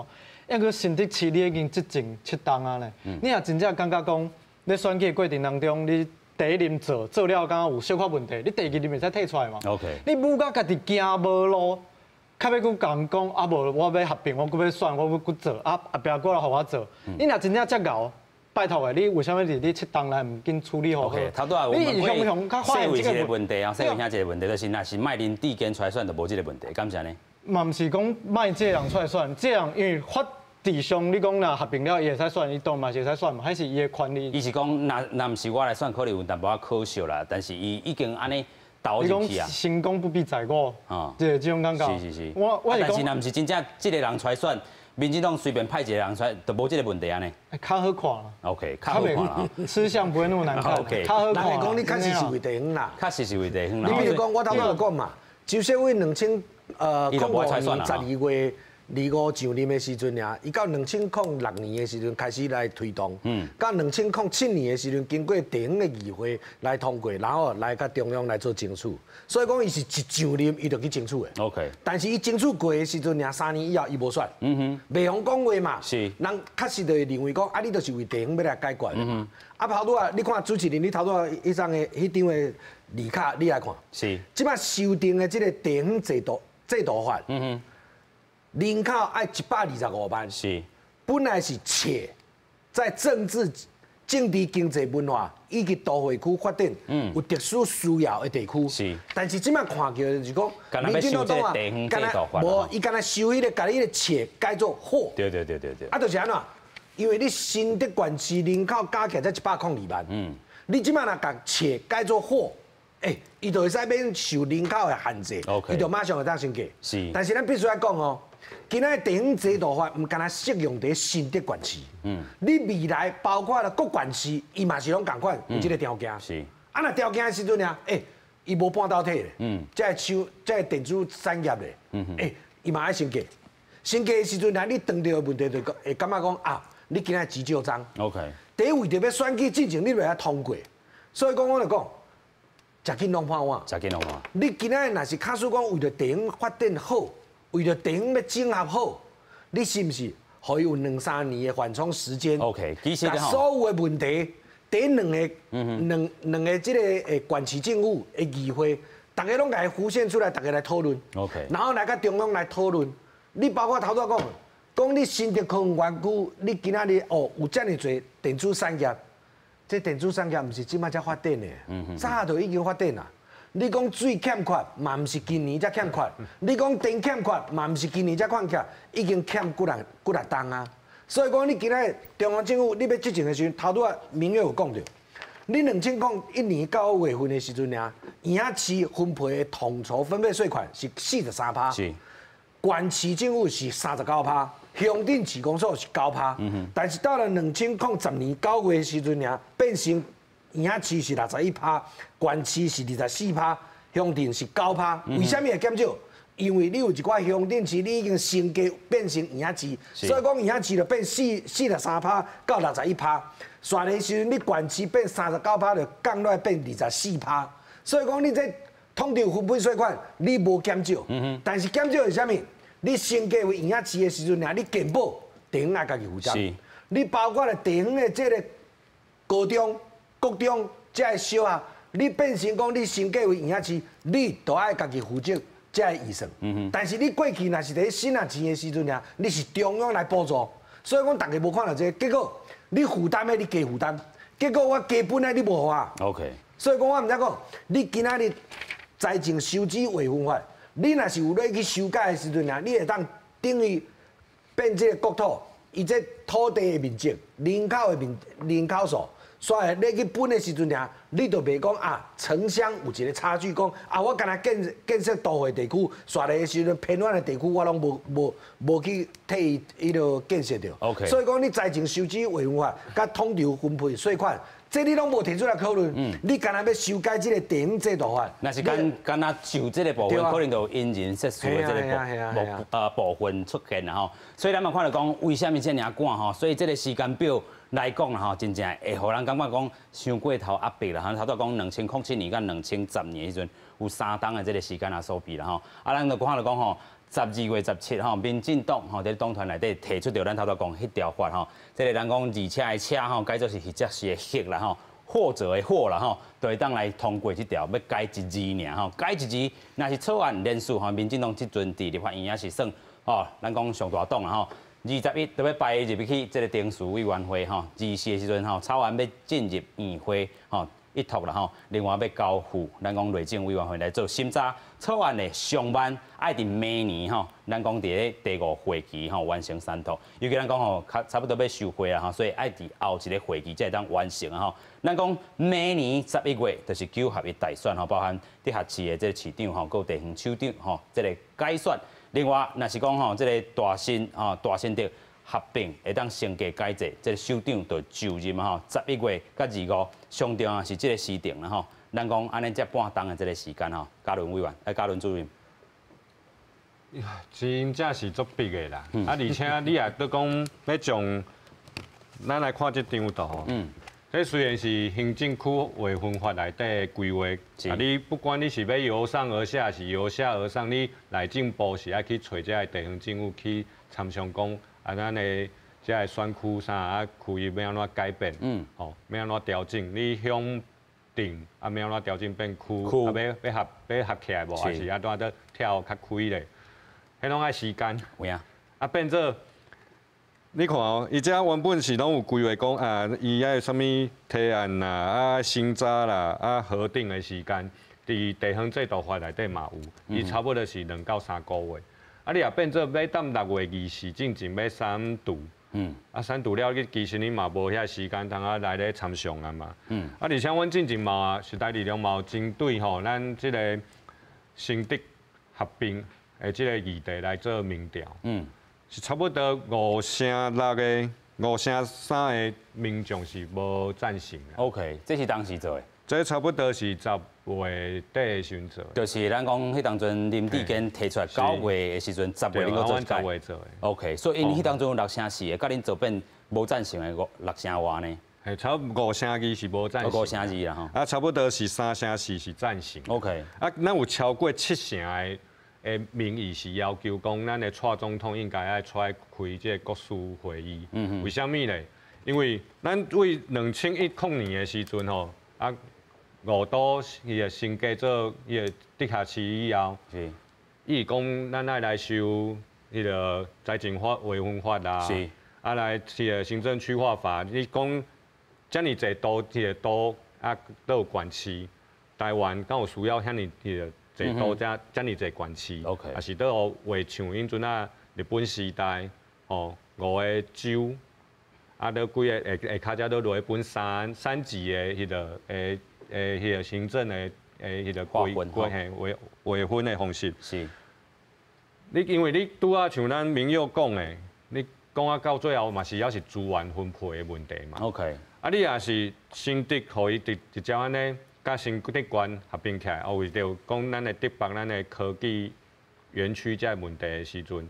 因为新竹市你已经执政7档啊咧，你也真正感觉讲，咧选举过程当中，你第一任做了，敢有小可问题，你第二任会使退出来嘛 ？OK。你母甲家己行无路，较要佮讲讲啊无，我要合并，我佮要选，我要佮做，啊后壁过来互我做，你若真正遮牛。拜托的，你为什么伫你7档来唔紧处理好？ OK， 他都我们会细微一个问题啊，细微下一个问题就是，若是卖林地跟出来选，就无这个问题，敢是安尼？嘛唔是讲卖这人出来选，这样因为法治上你讲若合并了，伊会使选，伊当嘛是会使选嘛，还是伊的权利？伊是讲，若唔是我来选，可能有淡薄可惜啦，但是伊已经安尼投进去啊。成功不必在我，啊，这种感觉。是。我但是若唔是真正这个人出来选。民进党随便派一个人出来，就无这个问题啊呢。较好看啦。OK， 较好看啦。吃相不会那么难看。OK， 较好看。人讲你确实是为地方啦。确实是为地方啦。你比如讲，我头拄讲嘛，周小伟2000年12月25上任的时阵啊，伊到2006年的时阵开始来推动，到2007年的时阵经过地方的议会来通过，然后来甲中央来做争取。所以讲，伊是一上任伊就去争取的。OK。但是伊争取过的时阵，尔3年以后伊无选。袂用讲话嘛。是。人确实就会认为讲，啊，你就是为地方要来解决的嘛。啊，头拄啊，你看主持人，你头拄啊，迄张的迄张的字卡，你来看。是。即摆修订的这个地方制度法。人口爱125万。是。本来是且在政治、经济、文化以及都会区发展有特殊需要的地区。是。但是即摆看到就是讲，民进党啊，无伊干那修迄个，甲你个且改做火。对。啊，就是安怎？因为你新竹县市人口加起来才102万。你即摆若甲且改做火，伊就会使免受人口的限制。伊就马上会当升级。是。但是咱必须要讲哦。今仔地方制度法唔干那适用伫新竹县市，你未来包括了各县市，伊嘛是拢共款有这个条件。是。啊，若条件的时阵啊，伊无半导体咧，这电子产业咧，伊嘛爱升级。升级的时阵啊，你碰到的问题就会感觉讲啊，你今仔钱少脏。OK。第一为着要选举进程，你袂晓通过，所以讲我就讲，食紧拢破碗。食紧拢破碗。你今仔若是假使讲为着地方发展好。为了地方要整合好，你是不是可以有2-3年的缓冲时间 ？OK， 其实把所有的问题，第两个这个县市政府的议会，大家拢来浮现出来，大家来讨论。OK， 然后来甲中央来讨论，你包括头拄讲你新竹科园园区，你今仔日哦有遮尔侪电子产业，这电子产业毋是即摆才发展的，早就已经发展啦。你讲水欠缺，嘛毋是今年才欠缺；你讲电欠缺，嘛毋是今年才欠缺，已经欠几啊冬啊。所以讲，你今仔中央政府你要执政的时阵，头拄明月有讲着，你2001年9月份的时阵尔，营仔市分配的统筹分配税款是43%，是，县市政府是39%，乡镇市公所是9%，但是到了2010年9月的时阵尔，变成营仔市是61%，县市是24%，乡镇是9%。为什么会减少？因为你有一寡乡镇市，你已经升级变成营仔市，所以讲营仔市就变43%到61%。刷的时阵，你县市变39%，就降落来变24%。所以讲你这统筹分配税款，你无减少，但是减少是啥物？你升级为营仔市的时阵，你健保地方爱家己负责。你包括了地方的这个高中、国中这个小学，你变成讲你升级为营仔市，你都爱家己负责。这个预算，但是你过去若是伫省啊钱的时阵啊，你是中央来补助，所以讲大家无看到这个，结果你负担的你加负担，结果我基本的你无互我。OK。所以讲我毋知讲，你今仔日财政收支划分法，你若是有咧去修改的时阵啊，你会当等于变这个国土，伊这土地的面积、人口数。所以你去分的时阵啊，你就袂讲啊，城乡有一个差距，讲啊，我干那建设都会地区，刷的时阵偏远的地区，我拢无去替伊个建设着。OK。所以讲你财政收支划分法，甲统筹分配税款，这你拢无提出来讨论。你干那要修改这个地方制度法？那是干那就这个部分，可能就因人设施的这个部分出现啦吼。所以咱嘛看到讲，为什么这么赶吼？所以这个时间表。来讲啦吼，真正会互人感觉讲伤过头压迫啦。吼，头拄讲2007年甲2010年的时阵有3档的这个时间啊所比啦吼。啊，咱就看到讲吼，12月17吼，民进党吼在党团内底提出着咱头拄讲迄条法吼，这个人讲而且的车吼改做是或者是的啦吼，或者的或啦吼，就会当来通过这条，要改一字尔吼，改一字，若是草案连署吼，民进党即阵伫立法院也是算吼，咱讲上大党啦吼。21就要排入去这个定数委员会吼，24的时阵吼，草案要进入院会吼一读啦吼，另外要交付咱讲内政委员会来做审查。草案的上班爱伫明年吼，咱讲伫咧第5会期吼完成3读，尤其咱讲吼差不多要收回啦吼，所以爱伫后一个会期才会当完成啊吼。咱讲明年11月就是9合一大选吼，包含直辖市的这个市长吼，佮地方首长吼，这个改选。另外，若是讲吼，这个大新竹合并会当升级改制，这个首长就就任吼，11月甲25上重啊是这个时定啦吼。咱讲安尼才半冬的这个时间吼，嘉伦委员，嘉伦主任，真正是足逼的啦。啊，而且你也都讲要从咱来看这张图吼。这虽然是行政区划分法内底的规划，啊，你不管你是要由上而下，是由下而上，你内政部是爱去找这个地方政府去参详讲，啊，咱的这个选区啥啊，区域要安怎改变，吼，要安怎调整？你乡镇啊，要安怎调整变区？啊，要合起来无？还是啊，怎在跳较开咧？迄拢爱时间。有啊，啊变做。你看哦，伊这原本是拢有规划讲啊，伊爱有啥物提案啦、啊审查啦、啊核定的时间，伫地方制度法内底嘛有，伊差不多是2到3个月。啊，你也变做要等6月20进前要3度，啊3度了，其实你嘛无遐时间通啊来咧参详啊嘛。啊，而且阮进前嘛时代力量嘛有针对吼咱即个新竹合并的即个议题来做民调。是差不多5%6%的5%3%的民众是无赞成的。OK， 这是当时做的。这差不多是10月底的时阵做的。就是咱讲迄当阵林志坚提出来9月的时阵，10月恁个做改。10月做的。OK， 所以因迄当阵有6%4的，甲恁做变无赞成的6%外呢？系差5%2是无赞成。5%2啦吼。啊，差不多是3%4是赞成。OK。啊，咱有超过70%的。民意是要求讲，咱的蔡总统应该爱出来开这个国事会议。为什么呢？因为咱为2010年的时阵吼，啊，五都伊会升级做伊的直辖市以后，伊讲咱爱来收迄个财政法维分法啦，是，啊来迄个行政区划法，你讲遮尔济都迄个都啊都有管区，台湾敢有需要遐尼迄个济都遮尔济管区 ？OK， 也是都有画像因阵啊日本时代哦5个州，啊都几个下骹遮都落一本三级的迄个迄个行政的迄个划分的方式。是。你因为你拄啊像咱民友讲的，你讲啊到最后嘛是也是资源分配的问题嘛。OK。啊，你也是新竹，互伊直接安尼，甲新竹县合并起来，啊为着讲咱的竹北咱的科技园区这问题的时阵，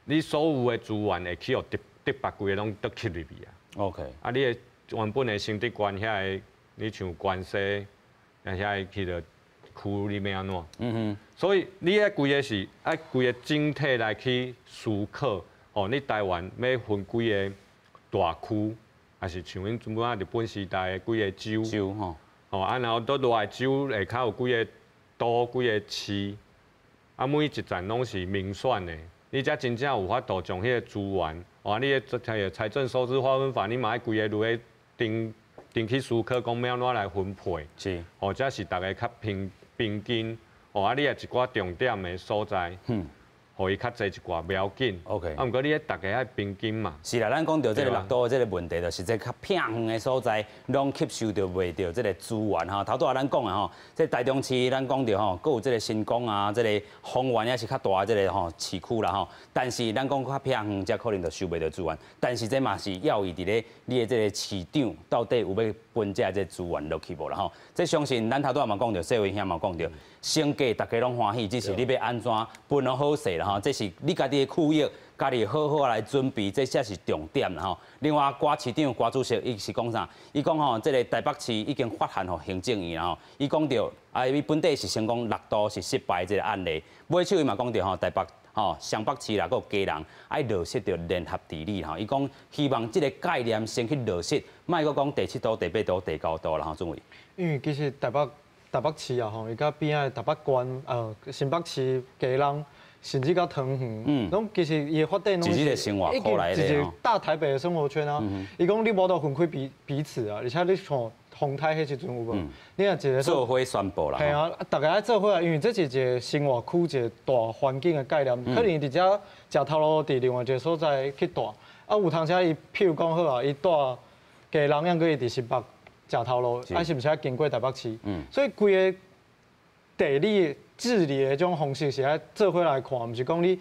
你所有的资源会去互竹北规个拢得去入去啊。OK。啊，你的原本的新竹县遐个，你像关西，遐个去着区里面安怎？所以你爱规个是爱规个整体来去思考，哦，你台湾要分几个大区，还是像阮阵啊日本时代的几个州吼，哦啊，然后倒落来州下骹有几个都几个市，啊每一站拢是民选的，你才真正有法度将迄个资源，哦，你个财政收支划分法，你嘛爱规个落去定去思考，讲要安怎来分配，是，哦，这是大家较平均。哦，啊，你也一寡重点的所在，互伊较侪一寡不要紧。OK。啊，毋过你大家爱平均嘛。是啦，咱讲到这个六都的这个问题，就是这较偏远的所在，拢吸收到袂到这个资源哈。头拄仔咱讲的吼，这台中市咱讲到吼，佫有这个新光啊，这个丰原也是较大的这个吼市区啦吼。但是咱讲较偏远，才可能就收袂到资源。但是这嘛是要伊伫咧你的这个市场到底有要分这这资源落去无啦吼。这相信咱头拄仔嘛讲到，社会兄嘛讲到，升价大家拢欢喜，只是你要安怎分得好势啦吼。这是你家己的区域，家己好好来准备，这才是重点啦吼。另外，郭市长、郭主席伊是讲啥？伊讲吼，这个台北市已经发函吼行政院啦吼。伊讲到，伊本地是成功6都是失败这个案例。尾手伊嘛讲到吼，台北吼湘北市啦，佫有基隆爱落实到联合治理吼。伊讲希望这个概念先去落实，莫佫讲第7都、第8都、第9都啦吼，总为。因为其实台北市啊吼，伊甲边仔台北县、新北市、基隆。甚至到桃园，拢其实伊的发展拢是一个大台北的生活圈啊。伊讲你无得分开彼此啊，而且你像洪台迄时阵有无？你若一个做伙宣布啦。系啊，大家爱做伙啊，因为这是一个生活区一个大环境的概念，可能伫遮食头路伫另外一个所在去住，啊有通车伊譬如讲好啊，伊住基隆，样个伊伫新北食头路，啊是毋是要经过台北市？所以规个地理治理的种方式是爱做伙来看，毋是讲你一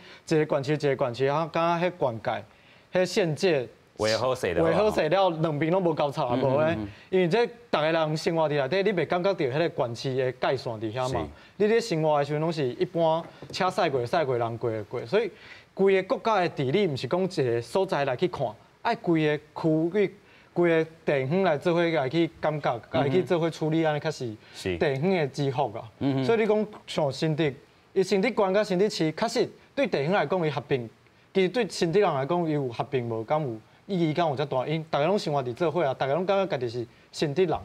个县市一个县市，啊，敢若迄县界、迄县界画好势了，两边拢无交叉，无咧。因为这逐个人生活伫内底，你袂感觉到迄个县市的界线伫遐嘛？你咧生活的时阵拢是一般车驶过、人过的过，所以规个国家的地理毋是讲一个所在来去看，爱规个区域。规个地方来做伙来去感觉，来去做伙处理，安尼较是地方的之福啊。所以你讲像新竹，伊新竹县甲新竹市，确实对地方来讲伊合并，其实对新竹人来讲伊有合并无？敢有意义？敢有遮大？因大家拢生活伫做伙啊，大家拢感觉家己是新竹人，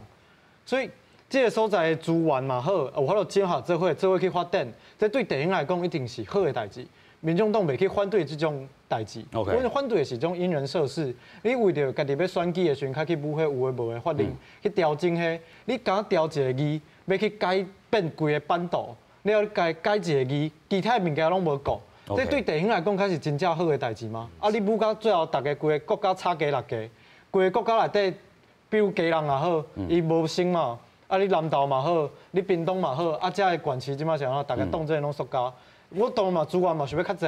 所以这个所在的资源嘛好，有法度整合做伙去发展，这对地方来讲一定是好的代志。民众党袂去反对这种代志，我们反对的是种因人设事。你为着家己要选举的时阵，较去补迄有诶无诶法令，去调整迄，你敢调一个字，要去改变规个版图，你要改一个字，其他物件拢无顾。这对地方来讲，才是真正好的代志吗？啊，你补到最后，大家规个国家差价6家，规个国家内底，比如基隆也好，伊无升嘛，啊，你南投嘛好，你屏东嘛好，啊，遮个县市即马是安怎，大家当这拢塑胶。我当然嘛，资源嘛想要较济。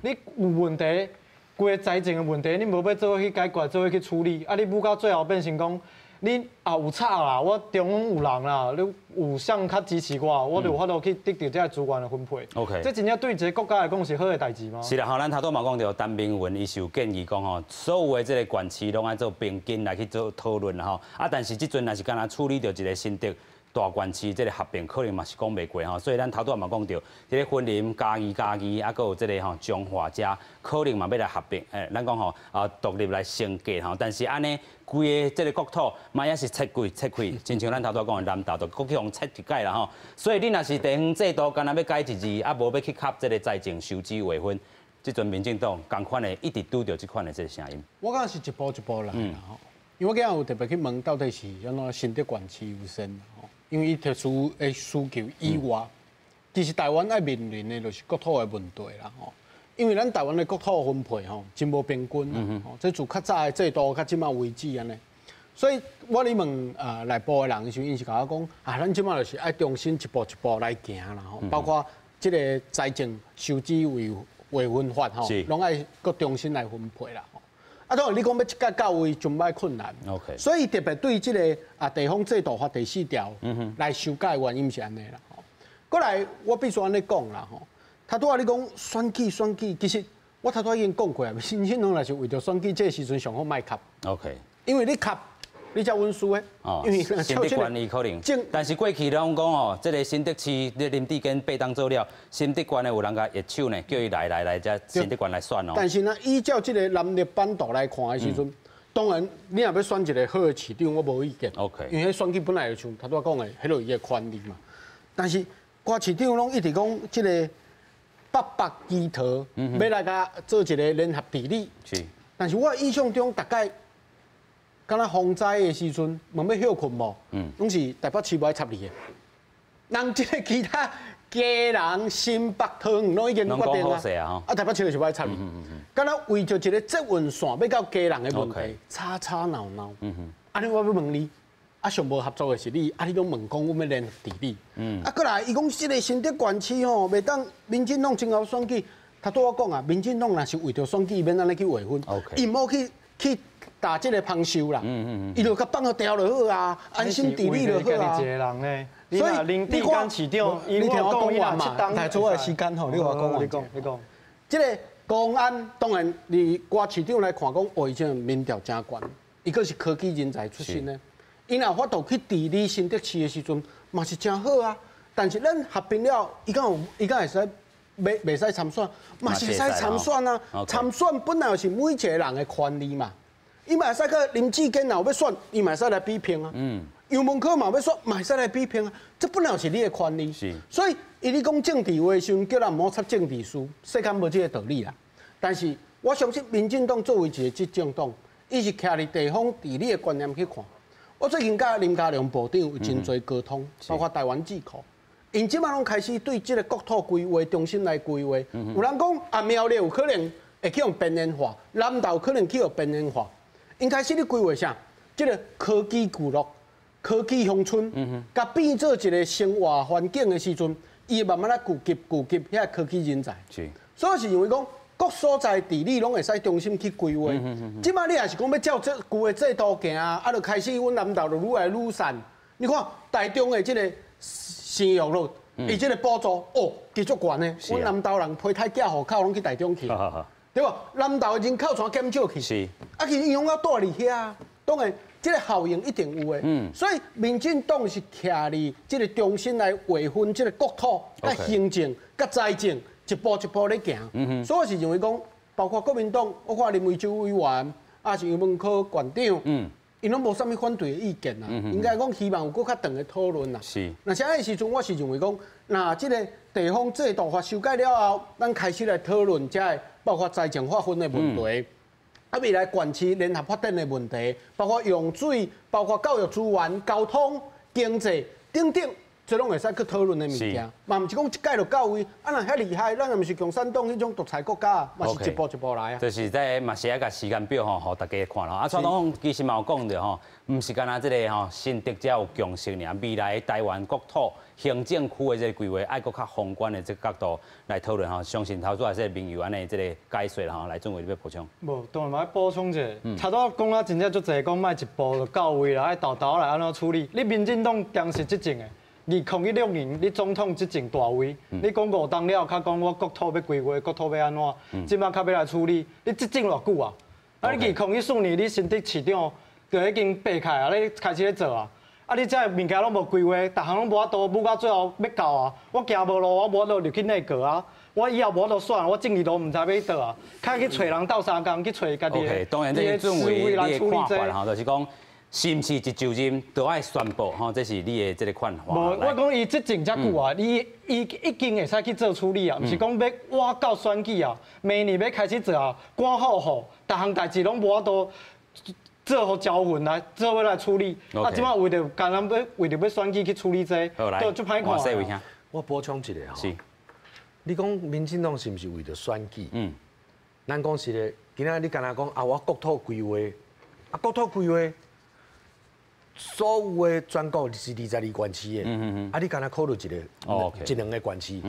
你有问题，规个财政的问题，你无要做伙去解决，做伙去处理。啊，你补到最后变成讲，你啊有差啦，我中央有人啦，你有谁较支持我就有法度去得到这个资源的分配。OK， 这真正对一个国家来讲是好的代志吗？是啦，吼，咱头拄嘛讲到陈明文，伊是有建议讲吼，所有的这个县市拢爱做平均来去做讨论啦吼。啊，但是即阵若是敢若处理到一个新竹。大县市这个合并可能嘛是讲袂过吼，所以咱头拄嘛讲到，这个分林、嘉义、啊，佫有这个吼彰化遮，可能嘛要来合并，咱讲吼独立来升格吼，但是安尼规个这个国土嘛也是切开，亲像咱头拄讲的南投，就国去互切一改啦吼。所以你若是地方制度，干若要改一字，啊无要去卡这个财政收支划分，这阵民进党同款的一直拄到这款的这个声音。我讲是一步一步来啦吼，因为我今日有特别去问到底是安怎新德管区优先吼，因为伊特殊的需求以外，其实台湾爱面临的就是国土的问题啦吼。因为咱台湾的国土分配吼真无平均啦，吼，这自较早的制度，较即马为止安尼。所以我咧问内部的人的时候，因是甲我讲咱即马就是爱重新一步一步来行啦吼，包括即个财政收支维分法吼，拢爱搁重新来分配啦吼。当然你讲要一届到位，真歹困难。OK。所以特别对即个地方制度法第4条来修改原因是安尼啦吼。过来我必须安尼讲啦吼。他拄仔你讲选举，其实我头拄已经讲过啊，民进党若是为着选举，这时阵上好卖卡。OK。因为你卡，你才稳输诶。哦。新德管理可能。但是过去拢讲哦，这个新德市你林志坚被当做了，新德管的有人甲热手呢，叫伊来，才新德管来选哦。但是呢，依照这个蓝绿版图来看的时阵，当然你若要选一个好的市长，我无意见。OK。因为选举本来就像头拄仔讲的，迄落伊的权利嘛。但是瓜市长拢一直讲这个。北基桃要来甲做一个联合治理，是。但是我印象中大概，敢若风灾的时阵，问要休困无？拢是台北市无爱插你的。人即个其他家人、新北、桃园拢已经决定啊。台北市就是无爱插你。敢若为着一个捷运线要到家人的问题，吵吵闹闹。安尼我要问你。上无合作的是你，你拢问讲我们联合治理。过来，伊讲这个新德管区吼，袂当民进党前后选举，他对我讲啊，民进党若是为着选举，免安尼去划分，伊唔好去打这个旁收啦。伊就甲放个调就好啊，安心治理就好啊。所以林地干市长，你听我讲完嘛，太早的时间吼，你我讲完。你讲。这个公安当然，你瓜市长来看讲，哦，伊这民调真悬，伊个是科技人才出身的。因若法度去治理新德市的时阵，嘛是真好啊。但是咱合并了，伊敢会使袂使参选，嘛是会使参选啊。参选本来就是每一个人的权利嘛。伊嘛会使个林志坚若要选，伊嘛会使来比拼啊。尤文科嘛要选，嘛会使来比拼啊。这本来就是你的权利。所以伊咧讲政治话时，叫人毋好插政治书，世间无这个道理啦。但是我相信民进党作为一个执政党，伊是徛伫地方治理的观念去看。我最近甲林佳龙部长有真侪沟通，包括台湾智库，因即马拢开始对这个国土规划重新来规划。有人讲苗栗有可能会去用边缘化，南投可能去用边缘化。因开始咧规划啥？这个科技聚落、科技乡村，甲变做一个生活环境的时阵，伊慢慢来聚集遐科技人才。所以是认为讲。各所在地理拢会使重新去规划。即摆你也是讲要照这旧的制度行啊，就开始阮南投就愈来愈散。你看台中的这个生育率，伊这个补助继续悬呢。阮南投人胚胎寄户口拢去台中去，对吧？南投的人口全减少去，其实伊拢要住伫遐，当然这个效应一定有的。所以民进党是徛伫这个重新来划分这个国土、甲行政、甲财政。一步一步咧行，所以我是认为讲，包括国民党，我看林维洲委员，是余文科馆长，因拢无啥物反对的意见啦。应该讲希望有更较长的讨论啦。那现在时阵，我是认为讲，那这个地方制度法修改了后，咱开始来讨论这个包括财政划分的问题，未来县市联合发展的问题，包括用水，包括教育资源、交通、经济等等。这拢会使去讨论的物件，嘛毋是讲一届就到位，若遐厉害，咱又毋是共产党迄种独裁国家，嘛是一步一步来啊。就是在嘛是爱甲时间表吼，互大家看咯。蔡总统其实嘛有讲着吼，毋是干那即个吼新德才有共识尔，未来台湾国土行政区的这个规划，爱搁较宏观的这个角度来讨论吼。相信头拄也是民友安的这个解说吼，来准备要补充。无，当然嘛要补充者，头拄讲啊，真正足侪讲，卖一步就到位啦，爱豆豆来安怎处理？你民进党当时执政的。2016年，你总统执政大位，你讲5当了，较讲我国土要规划，国土要安怎，即摆较要来处理，你执政偌久啊？你2014年你新德市长就已经爬开啊，你开始咧做啊？你这物件拢无规划，逐项拢无法度，舞到最后要到啊！我行无路，我无法度入去内阁啊！我以后无法度选，我政治都毋知要倒啊！较去找人斗相共，去找家己的。当然，这个作为你的看法哈，就是讲。是毋是一就任都爱宣布吼？这是你的这个看法。无，我讲伊执政遮久啊，伊已经会使去做处理啊，毋是讲要我到选举啊，明年要开始做啊，管好好，逐项代志拢无法度做好交混来做来处理。啊，即摆为着干咱要为着要选举去处理这，都就歹看。我补充一下吼，是，你讲民进党是毋是为着选举？咱讲是咧，今仔你敢若讲啊，我国土规划，啊国土规划。所有的全国是22县市的，啊，你敢若考虑一两个县市，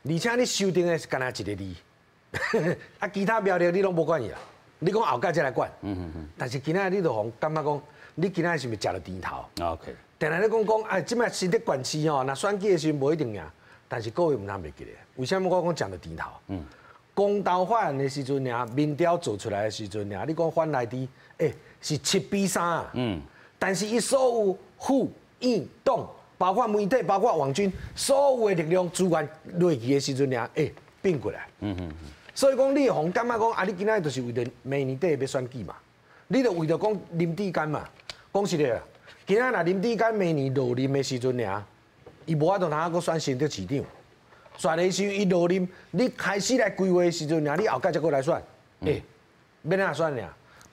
而且你修订的是敢若一个字，啊，其他苗栗你拢无管伊啦。你讲后届再来管，但是今仔你就互感觉讲，你今仔是毋是食了甜头 ？OK， 定来咧讲，哎，即摆新竹县市吼，若选举的时阵无一定赢，但是各位毋通袂记咧。为什么我讲食了甜头？公投法案的时阵尔，民调做出来的时阵尔，你讲反内地，是7比3啊。但是伊所有府、院、党，包括媒体、包括网军，所有的力量资源落去的时阵尔，变过来。所以讲，你互感觉讲啊，你今仔就是为着明年底要选举嘛，你就为着讲林志坚嘛。讲实个，今仔若林志坚明年落任的时阵尔，伊无法度通搁选新竹市长。选的时阵伊落任，你开始来规划的时阵尔，你后届才搁来选，免哪选尔？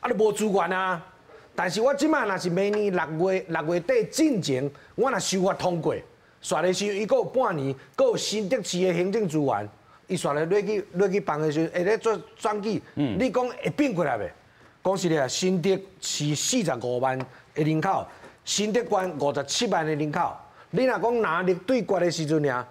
啊，你无资源啊。但是我即摆若是明年6月底进前，我若修法通过，选的时候伊阁有半年，阁有新竹市的行政资源，伊选来落去办的时候，会咧做选举，你讲会变过来袂？讲实咧，新竹是45万的人口，新竹县57万的人口，你若讲拿力对决的时阵尔，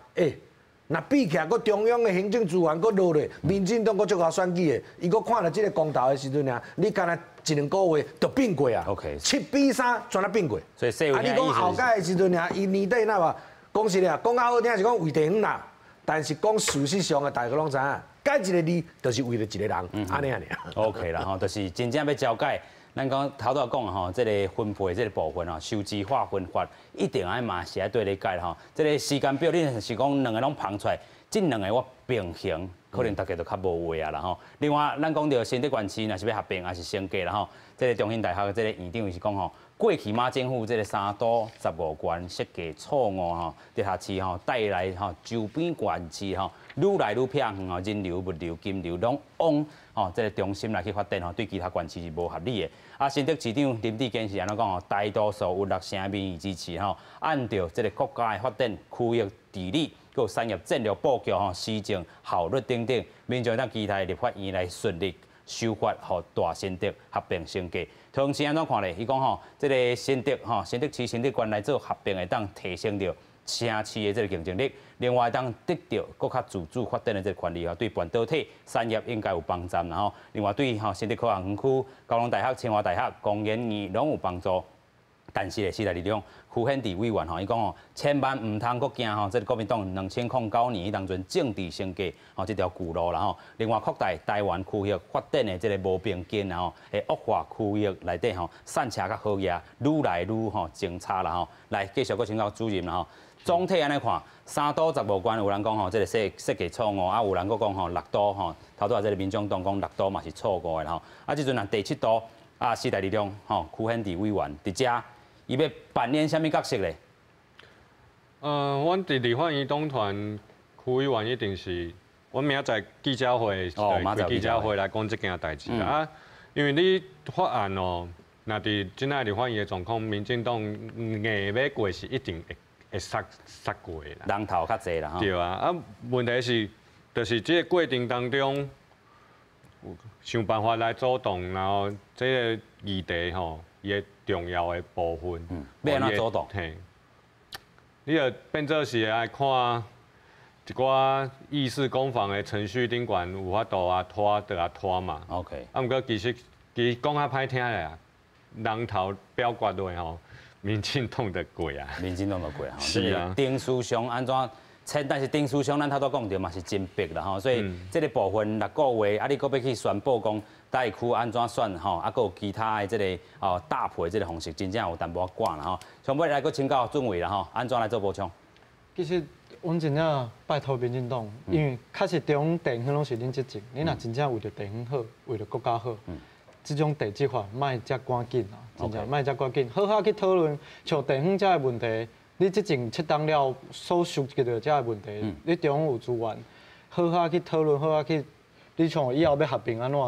那比起来，搁中央的行政资源搁落来，民进党搁足够选举的，伊搁看了这个公投的时阵尔，你干那1、2个月就变过啊 ？OK， 7比3全都变过。所以啊，你讲后届的时阵尔，伊年底那话，讲实咧，讲较好听是讲为地方啦，但是讲事实上的大家拢知影，改一个字就是为了一个人，安尼啊。OK 啦，吼，就是真正要交改。咱讲头拄讲吼，这个分配这个部分吼，收支划分法一定爱嘛是爱对咧改吼。这个时间表，你是讲两个拢放出来，这两个我平衡，可能大家都较无话啊啦吼。另外，咱讲到新竹县市，若是要合并还是升格啦吼。这个中兴大学这个院长是讲吼，过去马政府这个3都15县设计错误吼，直下市吼带来吼周边县市吼愈来愈偏远吼，人流、物流、金流拢往吼这个中心来去发展吼，对其他县市是无合理的。啊，新竹市长林志坚是安怎讲吼？大多数有6成民意支持吼，按照这个国家的发展区域治理，佮产业战略布局吼，施政效率等等，民众当期待立法院来顺利修法，和大新竹合并升格。同时安怎看咧？伊讲吼，这个新竹吼，新竹市、新竹县来做合并会当提升着城市的这个竞争力，另外当得到更较自主发展的这个权利吼，对半导体产业应该有帮助，然后另外对吼新竹科学园区、高雄大学、清华大学、工研院拢有帮助。但是咧，时代力量区显智委员吼，伊讲吼，千万唔通搁惊吼，这个国民党2009年当阵政治升格吼，这条旧路啦吼。另外扩大台湾区域发展的这个无并肩啦吼，会恶化区域内底吼，散车甲好野愈来愈吼精差啦吼。来继续搁请教主任啦吼。总体安尼看，3都15县有人讲吼，这个设计错误，啊有人搁讲吼6都吼，头拄仔这个民众党讲6都嘛是错误的吼。啊，即阵啊第7都啊时代力量吼，区显智委员伫遮。伊要扮演什么角色咧？阮伫立法院党团区委员一定是，阮明仔载记者会开记者会来讲这件代志啊。因为你法案哦，若伫今仔立法院的状况，民进党硬要过是一定会杀过的啦。人头较济啦，对啊，啊问题是，就是这个过程当中，想办法来主动，然后这个议题吼。伊个重要的部分，要安怎主动？嘿，你就变做是爱看一寡议事攻防的程序顶悬有法度啊拖就啊拖嘛。OK。啊，毋过其实讲较歹听的啊，人头表决落吼，民进党就过啊。民进党就过啊。是啊。定数上安怎？但是定数上咱头拄讲着嘛是真逼啦吼，所以这个部分6个月啊，你搁要去宣布讲大区安怎选吼，啊，搁有其他的这个搭配这个方式，真正有淡薄赶啦吼。上尾来搁请教准委啦吼，安怎来做补充？其实阮真正拜托民进党，因为确实中地方拢是恁执政，恁若真正为着地方好，为着国家好，这种地质法卖遮赶紧啊，真正卖遮赶紧，好好去讨论像地方遮的问题。你即前7档了所涉及到遮的问题，你中央有资源，好好去讨论，好好去。你像以后要合并安怎？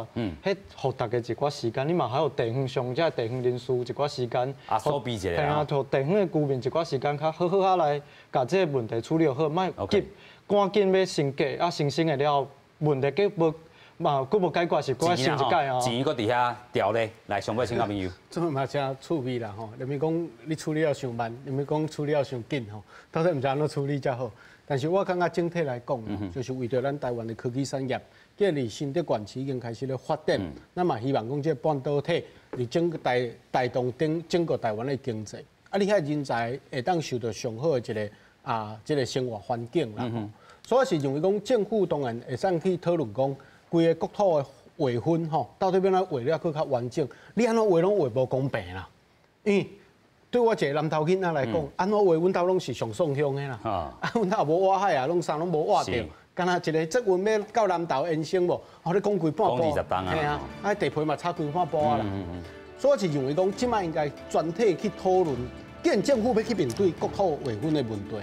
迄互大家一寡时间，你嘛还有地方上遮地方人士一寡时间，所比一下啊，互地方的居民一寡时间，较好好来把这个问题处理好，莫急赶紧要升价，啊，升的了问题佫无嘛，佫无解决是佫要升一届啊。钱佫伫遐调咧，来上尾请教朋友。这嘛真趣味啦吼，人们讲你处理了上慢，人们讲处理了上紧吼，到底毋知安怎处理才好。但是我感觉整体来讲，就是为着咱台湾的科技产业。建立新的县市已经开始咧发展，那么希望讲这半导体，你整个带动整个台湾的经济，啊，你遐人才会当受到上好的一个这个生活环境啦。所以我是认为讲政府当然会上去讨论讲，规个国土的划分吼，到底要哪划了更较完整？你安怎划拢划无公平啦？因为对我一个南投囡仔来讲，安怎划阮兜拢是上爽香的啦。啊，阮兜无挖海啊，拢啥拢无挖着。敢若一个职员要到南投延伸无，你讲几半步？嘿啊，啊地皮嘛差几半步啊啦。所以我是认为讲，即摆应该全体去讨论，既然政府要去面对国土划分的问题，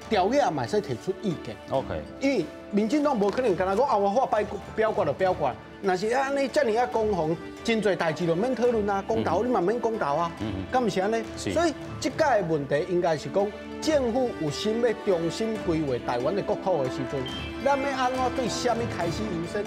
条约也嘛使提出意见。OK。因为民进党无可能敢若讲啊，我发表决就表决，若是安尼遮尔啊攻防，真侪代志就免讨论啊，公投你嘛免公投啊，敢毋是安尼？所以即届的问题应该是讲。政府有心要重新规划台湾的国土的时阵，咱要安怎对什么开始优先？